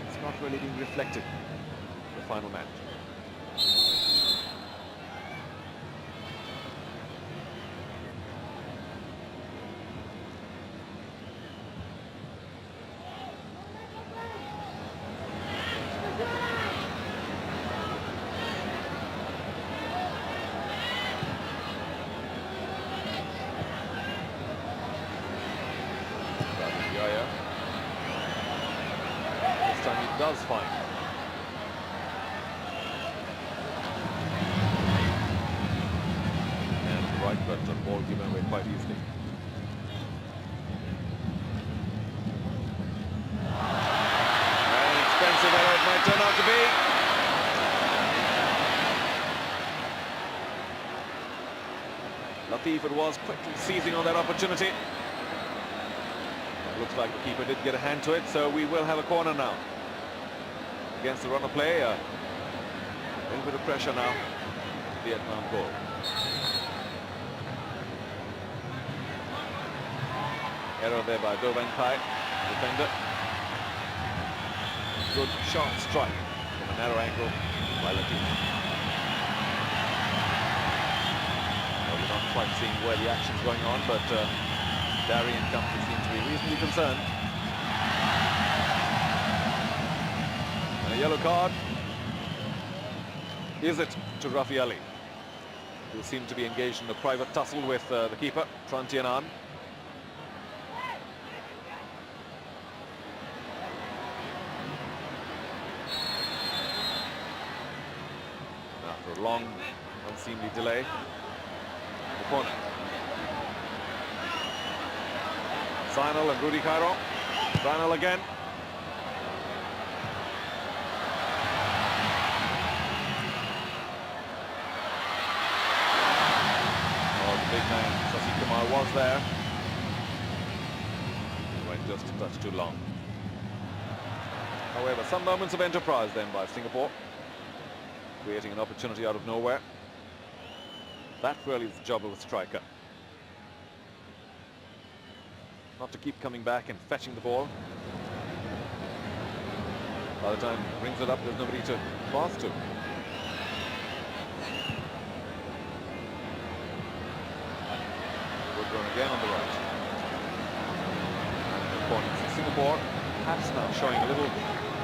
It's not really being reflected in the final match. This time he does find. And the right foot on ball given away quite easily. An expensive error it might turn out to be. Latif it was, quickly seizing on that opportunity. Looks like the keeper did get a hand to it, so we will have a corner now. Against the run of play, a little bit of pressure now. Vietnam goal. Error there by Do Van Khai, defender. Good sharp strike from a narrow angle by Latif. Well, we're not quite seeing where the action's going on, but Darry and company seem to be reasonably concerned. And a yellow card. Is it to Rafi Ali, who seemed to be engaged in a private tussle with the keeper, Tran Tien An. After a long, unseemly delay, the corner. Zainal and Rudy Cairo. Zainal again. Oh, the big man, Sasi Kumar, was there. He went just a touch too long. However, some moments of enterprise then by Singapore, creating an opportunity out of nowhere. That really is the job of a striker. Not to keep coming back and fetching the ball. By the time he brings it up, there's nobody to pass to. Good run again on the right. Points in Singapore, perhaps now showing a little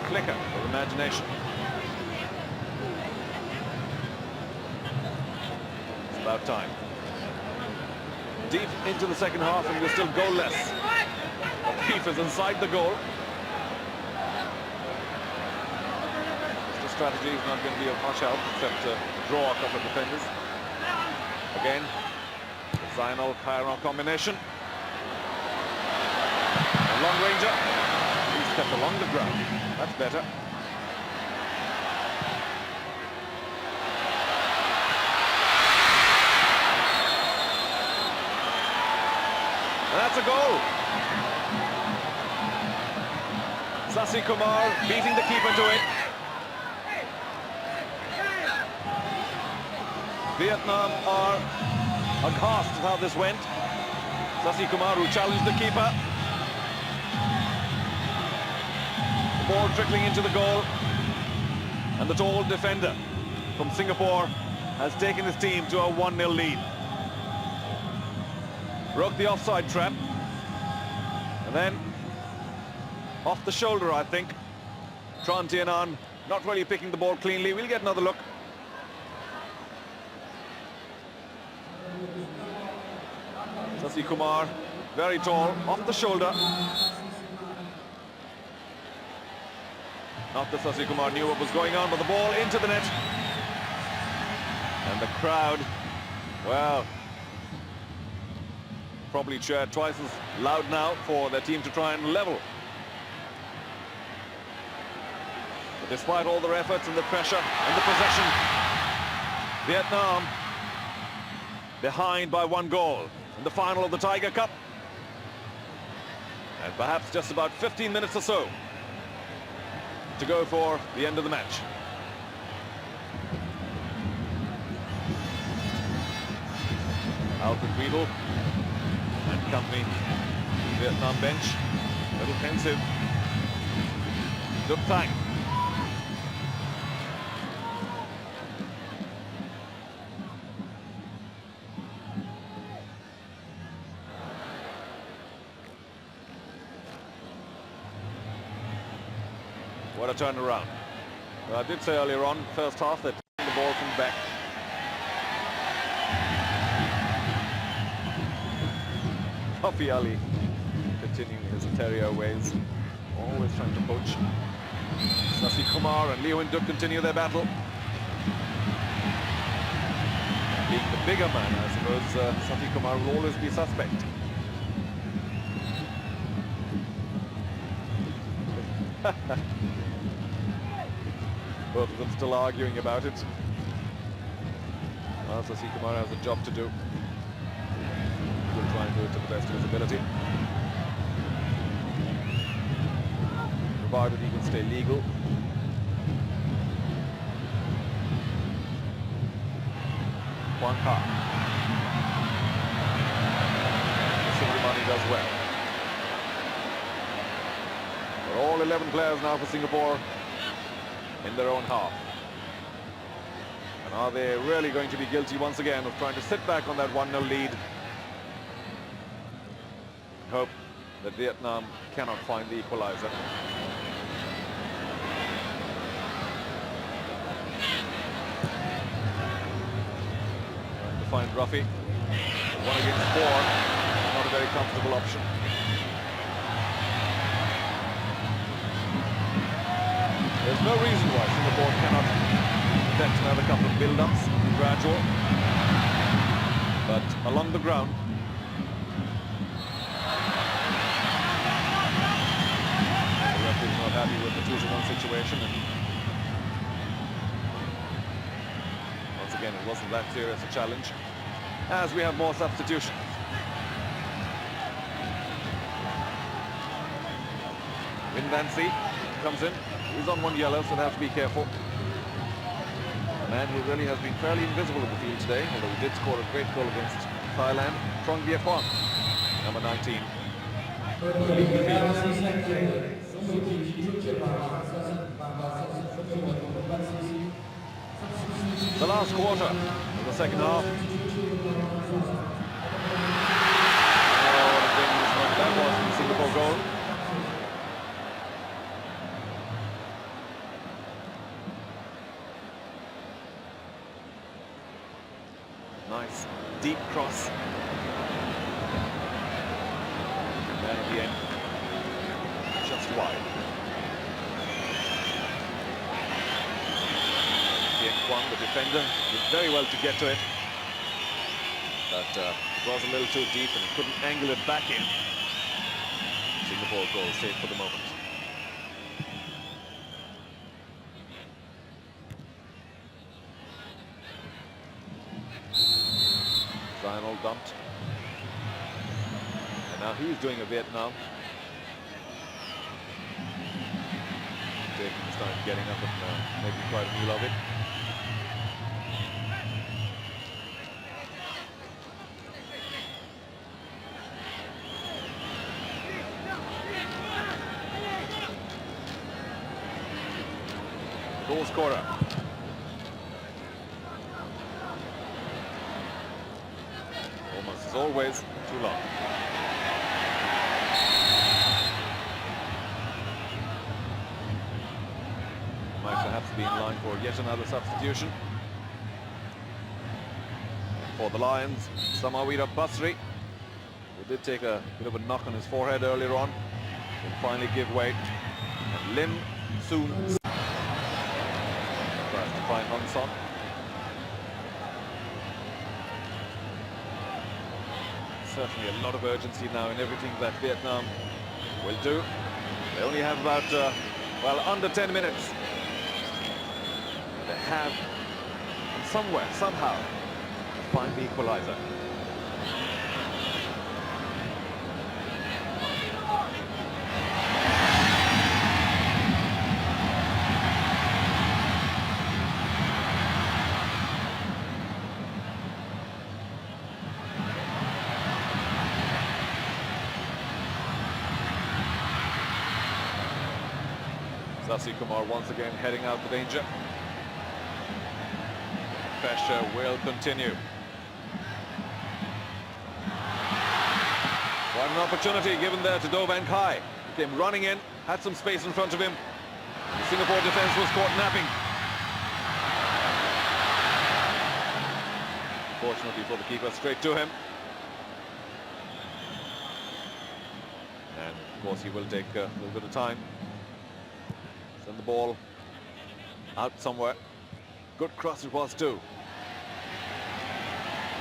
flicker of imagination. It's about time. Deep into the second half and we're still goalless. O'Keefe is inside the goal. The strategy is not going to be of much help except to draw a couple of defenders. Again, Zainal-Khairon combination. A long ranger. He's kept along the ground. That's better. And that's a goal. Sasi Kumar beating the keeper to it. Vietnam are aghast at how this went. Sasi Kumar, who challenged the keeper. The ball trickling into the goal. And the tall defender from Singapore has taken his team to a 1-0 lead. Broke the offside trap. And then, off the shoulder, I think. Tran Tien An not really picking the ball cleanly. We'll get another look. Sasi Kumar, very tall, off the shoulder. Not that Sasi Kumar knew what was going on, but the ball into the net. And the crowd, well, probably cheered twice as loud now for their team to try and level. But despite all their efforts and the pressure and the possession, Vietnam behind by 1 goal in the final of the Tiger Cup. And perhaps just about 15 minutes or so to go for the end of the match. Alfred Riedel and company, Vietnam bench, a little pensive. Duc Thang. What a turnaround. Well, I did say earlier on, first half, that the ball from back. Hafi Ali continuing his terrier ways, always trying to poach. Sasi Kumar and Leo Duc continue their battle. Being the bigger man, I suppose, Sasi Kumar will always be suspect. Both of them still arguing about it. Well, Sasi Kumar has a job to do. He'll try and do it to the best of his ability. Provided he can stay legal. Wang Ka. Singapore does well. But all 11 players now for Singapore in their own half. And are they really going to be guilty once again of trying to sit back on that 1-0 lead? Hope that Vietnam cannot find the equalizer. Trying to find Ruffy. 1 against 4. Not a very comfortable option. There's no reason why Singapore cannot detect another couple of build-ups, gradual. But along the ground, the referee is not happy with the 2-1 situation. And once again, it wasn't that serious a challenge, as we have more substitutions. Vin Van Zee comes in. He's on 1 yellow, so they have to be careful. man who really has been fairly invisible in the field today, although he did score a great goal against Thailand. Chung, number 19. The last quarter of the second half. Oh, what a dangerous one that was in the Singapore goal. Nice deep cross. And then at the end, just wide. Chung, the defender, did very well to get to it. But it was a little too deep and he couldn't angle it back in. Singapore goal safe for the moment. Zainal dumped. And now he's doing a Vietnam. Taking his time getting up and making quite a meal of it. Goal scorer. Almost as always, too long. Might perhaps be in line for yet another substitution. For the Lions, Samawira Basri, who did take a bit of a knock on his forehead earlier on, will finally give way. And Lim Soon tries to find Hong Son. Certainly a lot of urgency now in everything that Vietnam will do. They only have about, well, under 10 minutes. They have, and somewhere, somehow, to find the equalizer. Sasi Kumar once again heading out the danger. Pressure will continue. What an opportunity given there to Do Van Khai. He came running in, had some space in front of him. The Singapore defence was caught napping. Fortunately for the keeper, straight to him. And of course he will take a little bit of time. Send the ball out somewhere. Good cross it was too.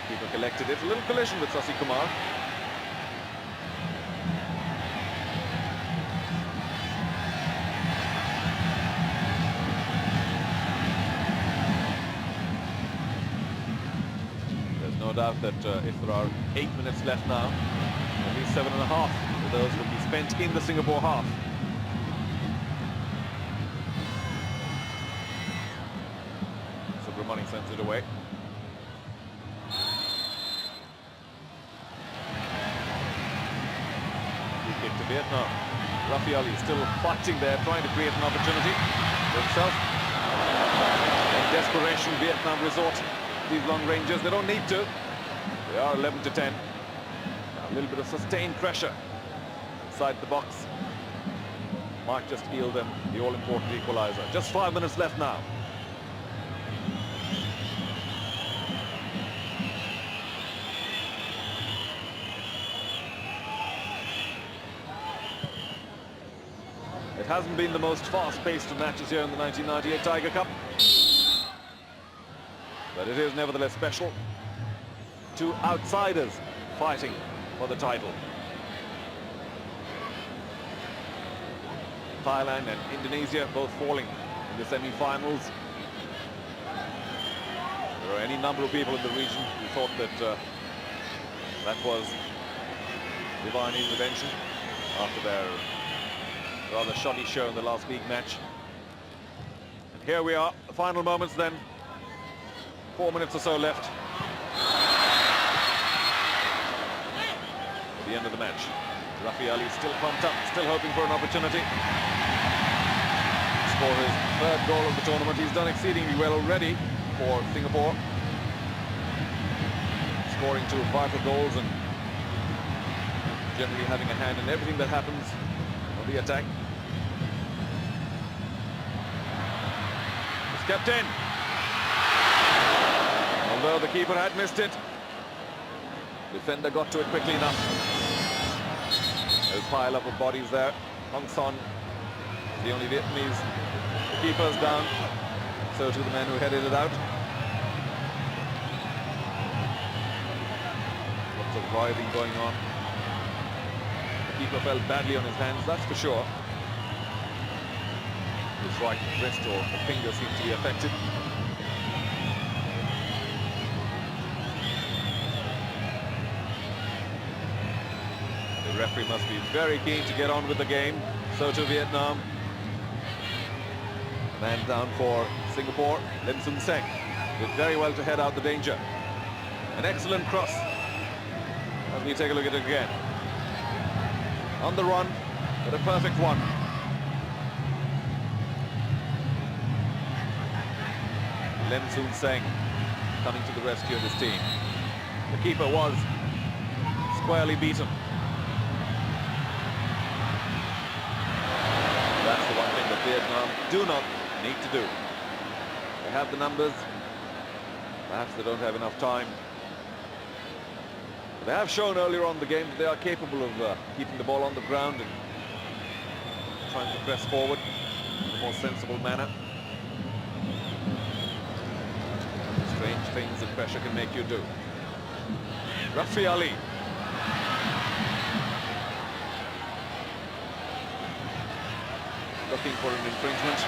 Keeper collected it. A little collision with Sasi Kumar. There's no doubt that if there are 8 minutes left now, at least 7.5 of those will be spent in the Singapore half. Money sends it away. Free kick to Vietnam. Rafi Ali still fighting there, trying to create an opportunity for himself. In desperation, Vietnam resort to these long ranges. They don't need to. They are 11 to 10. A little bit of sustained pressure inside the box might just yield them the all-important equalizer. Just 5 minutes left now. It hasn't been the most fast-paced of matches here in the 1998 Tiger Cup, but it is nevertheless special. Two outsiders fighting for the title. Thailand and Indonesia both falling in the semi-finals. There are any number of people in the region who thought that that was divine intervention after their rather shoddy show in the last league match. And here we are, the final moments then 4 minutes or so left. At the end of the match. Rafi Ali still pumped up, still hoping for an opportunity. For his third goal of the tournament. He's done exceedingly well already for Singapore. Scoring 2 vital goals and generally having a hand in everything that happens on the attack. It's kept in. Although the keeper had missed it, defender got to it quickly enough. There's a pile up of bodies there. Hong Son, the only Vietnamese. The keeper's down, so to the men who headed it out. Lots of writhing going on. The keeper fell badly on his hands, that's for sure. His right wrist or finger seems to be affected. The referee must be very keen to get on with the game, so to Vietnam. Man down for Singapore, Lim Soon Seng did very well to head out the danger. An excellent cross. Let me take a look at it again. On the run, but a perfect one. Lim Soon Seng coming to the rescue of his team. The keeper was squarely beaten. That's the one thing that Vietnam do not need to do. They have the numbers, perhaps they don't have enough time. They have shown earlier on in the game that they are capable of keeping the ball on the ground and trying to press forward in a more sensible manner. Strange things that pressure can make you do. Rafi Ali. Looking for an infringement.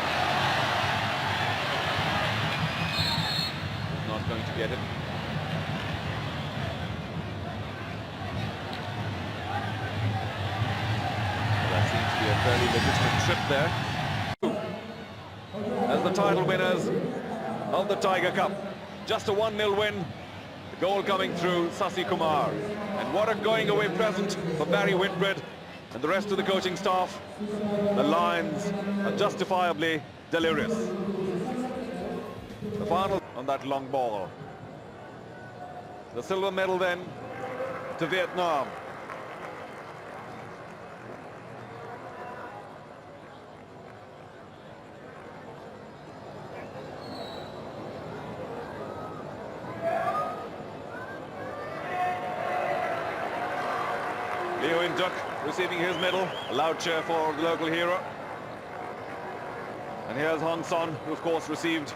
Not going to get him. That seems to be a fairly legitimate trip there. As the title winners of the Tiger Cup. Just a 1-0 win. The goal coming through Sasi Kumar. And what a going away present for Barry Whitbread and the rest of the coaching staff. The Lions are justifiably delirious. The final on that long ball. The silver medal then to Vietnam. Leo In Duc receiving his medal, a loud cheer for the local hero. And here's Hong Son, who of course received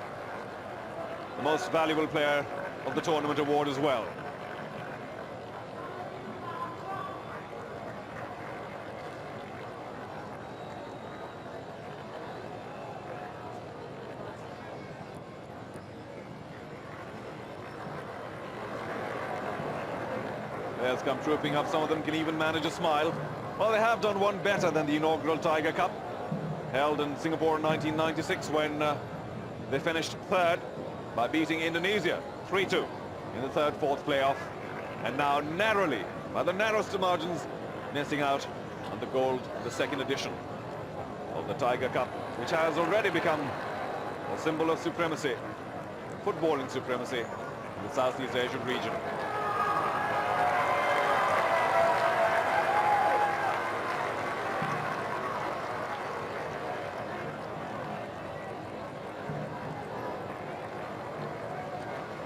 the most valuable player of the tournament award as well. Players come trooping up, some of them can even manage a smile. Well, they have done one better than the inaugural Tiger Cup, held in Singapore in 1996 when they finished third by beating Indonesia 3-2 in the third-fourth playoff, and now narrowly, by the narrowest of margins, missing out on the gold, the second edition of the Tiger Cup, which has already become a symbol of supremacy, footballing supremacy in the Southeast Asian region.